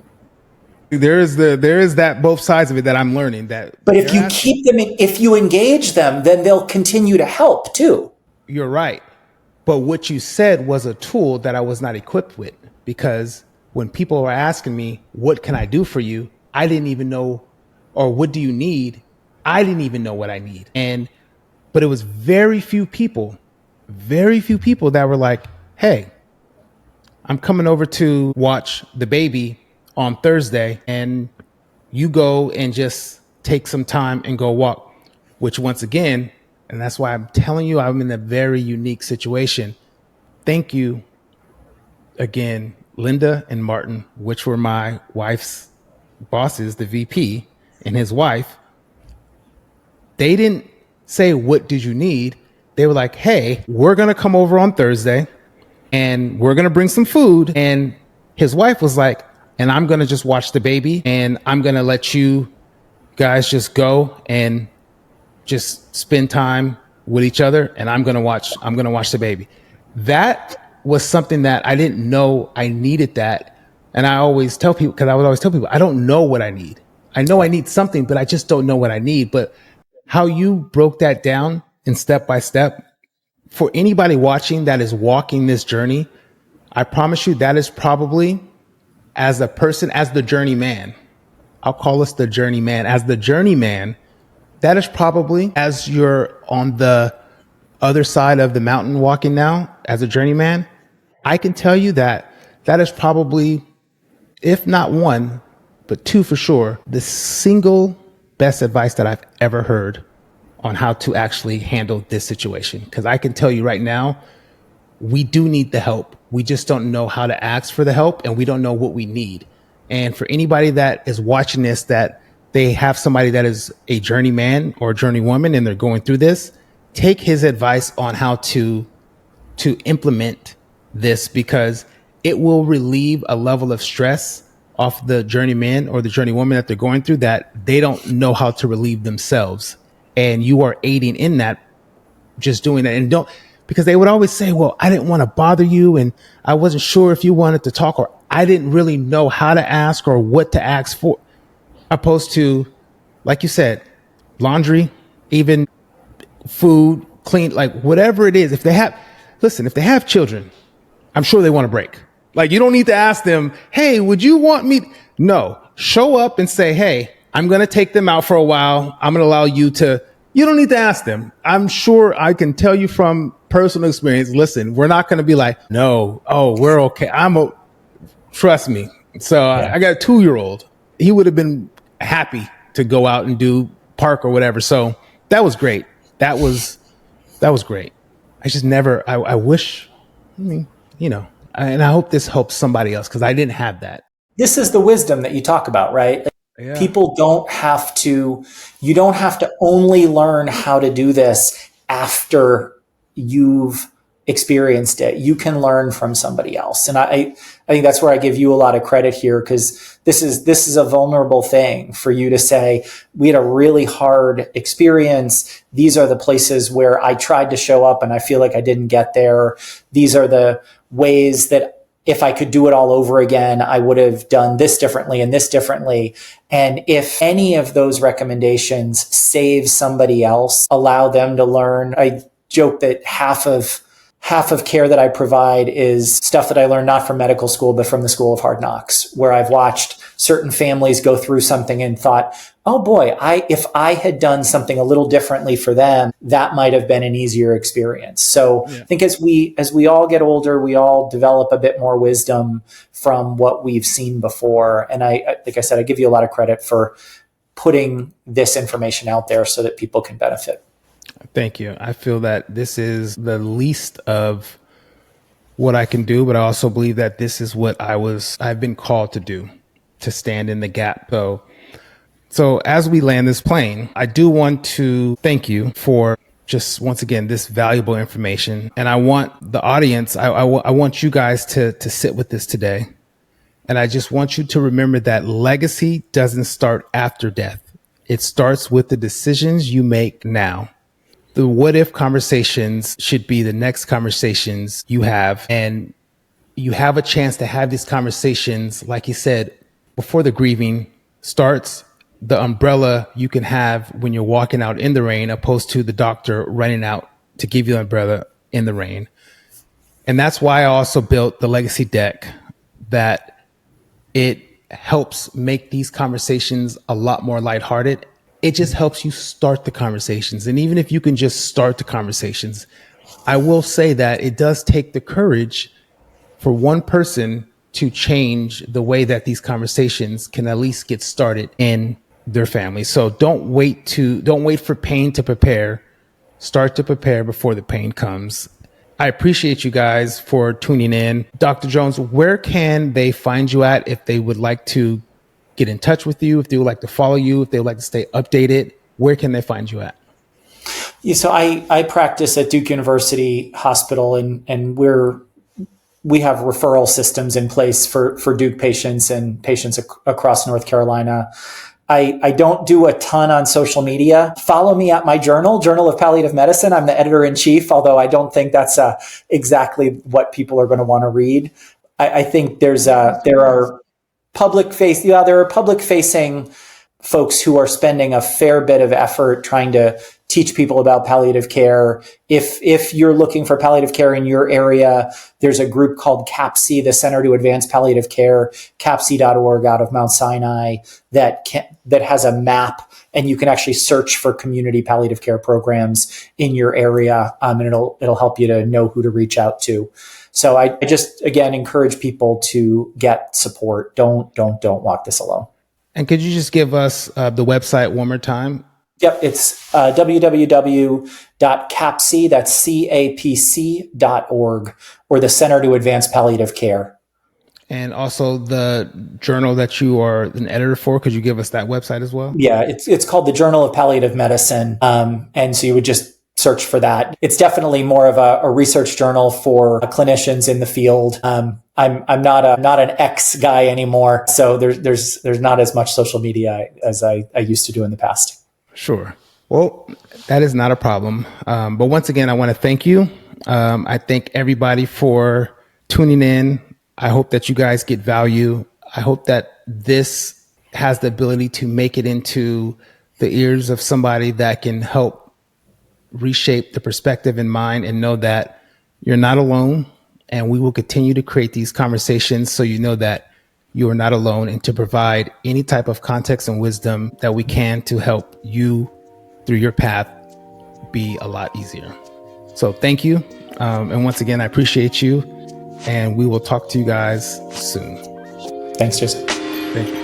There is that both sides of it that I'm learning. That, but if you keep them, if you engage them, then they'll continue to help too. You're right. But what you said was a tool that I was not equipped with, because when people were asking me, what can I do for you? I didn't even know, or what do you need? I didn't even know what I need. But it was very few people that were like, hey, I'm coming over to watch the baby on Thursday, and you go and just take some time and go walk, which once again, and that's why I'm telling you, I'm in a very unique situation. Thank you again, Linda and Martin, which were my wife's bosses, the VP and his wife. They didn't say, what did you need? They were like, hey, we're going to come over on Thursday and we're going to bring some food. And his wife was like, and I'm going to just watch the baby, and I'm going to let you guys just go and just spend time with each other. And I'm going to watch the baby. That was something that I didn't know I needed that. And I always tell people, because I would always tell people, I don't know what I need. I know I need something, but I just don't know what I need. But how you broke that down in step by step, for anybody watching that is walking this journey, I promise you that is probably, as a person, as the journeyman, I'll call us the journeyman, as the journeyman, that is probably, as you're on the other side of the mountain walking now, as a journeyman, I can tell you that that is probably, if not one, but two for sure, the single best advice that I've ever heard on how to actually handle this situation. Because I can tell you right now, we do need the help. We just don't know how to ask for the help, and we don't know what we need. And for anybody that is watching this, that they have somebody that is a journeyman or a journeywoman and they're going through this, take his advice on how to implement this, because it will relieve a level of stress off the journeyman or the journeywoman that they're going through, that they don't know how to relieve themselves. And you are aiding in that, just doing that. And don't, because they would always say, well, I didn't want to bother you, and I wasn't sure if you wanted to talk, or I didn't really know how to ask or what to ask for. Opposed to, like you said, laundry, even food, clean, like whatever it is. If they have children, I'm sure they want a break. Like, you don't need to ask them, hey, would you want me? No, show up and say, hey, I'm going to take them out for a while. I'm going to allow you to. You don't need to ask them. I'm sure I can tell you from personal experience, listen, we're not going to be like, no, oh, we're okay. Trust me. So I got a 2-year-old. He would have been happy to go out and do park or whatever. So that was great. That was great. I just never, I wish, and I hope this helps somebody else, because I didn't have that. This is the wisdom that you talk about, right? Yeah. People you don't have to only learn how to do this after you've experienced it. You can learn from somebody else. And I think that's where I give you a lot of credit here, because this is a vulnerable thing for you to say, we had a really hard experience. These are the places where I tried to show up and I feel like I didn't get there. These are the ways that if I could do it all over again, I would have done this differently and this differently. And if any of those recommendations save somebody else, allow them to learn. I joke that half of half of care that I provide is stuff that I learned not from medical school, but from the School of Hard Knocks, where I've watched certain families go through something and thought, oh boy, if I had done something a little differently for them, that might have been an easier experience. So I think as we all get older, we all develop a bit more wisdom from what we've seen before. And I like I said, I give you a lot of credit for putting this information out there so that people can benefit. Thank you. I feel that this is the least of what I can do, but I also believe that this is what I've been called to do, to stand in the gap. So as we land this plane, I do want to thank you for just, once again, this valuable information. And I want the audience, I want you guys to sit with this today. And I just want you to remember that legacy doesn't start after death. It starts with the decisions you make now. The what if conversations should be the next conversations you have. And you have a chance to have these conversations, like you said, before the grieving starts. The umbrella you can have when you're walking out in the rain, opposed to the doctor running out to give you the umbrella in the rain. And that's why I also built the legacy deck, that it helps make these conversations a lot more lighthearted. It just helps you start the conversations. And even if you can just start the conversations, I will say that it does take the courage for one person to change the way that these conversations can at least get started in their family. So don't wait for pain to prepare. Start to prepare before the pain comes. I appreciate you guys for tuning in. Dr. Jones, where can they find you at if they would like to get in touch with you, if they would like to follow you, if they would like to stay updated? Where can they find you at? Yeah, so I practice at Duke University Hospital, and we have referral systems in place for Duke patients and patients across North Carolina. I don't do a ton on social media. Follow me at my Journal of Palliative Medicine. I'm the editor-in-chief, although I don't think that's exactly what people are going to want to read. I think there are public-facing folks who are spending a fair bit of effort trying to teach people about palliative care. If you're looking for palliative care in your area, there's a group called CAPC, the Center to Advance Palliative Care, capc.org out of Mount Sinai, that has a map, and you can actually search for community palliative care programs in your area, and it'll help you to know who to reach out to. So I just, again, encourage people to get support. Don't walk this alone. And could you just give us the website one more time? Yep, it's www.capc, that's capc.org, or the Center to Advance Palliative Care. And also the journal that you are an editor for, could you give us that website as well? Yeah, it's called the Journal of Palliative Medicine. And so you would just search for that. It's definitely more of a research journal for clinicians in the field. I'm not an X guy anymore, so there's not as much social media as I used to do in the past. Sure. Well, that is not a problem. But once again, I want to thank you. I thank everybody for tuning in. I hope that you guys get value. I hope that this has the ability to make it into the ears of somebody that can help reshape the perspective in mind, and know that you're not alone. And we will continue to create these conversations so you know that you are not alone, and to provide any type of context and wisdom that we can to help you through your path be a lot easier. So thank you. And once again, I appreciate you, and we will talk to you guys soon. Thanks, Jason. Thank you.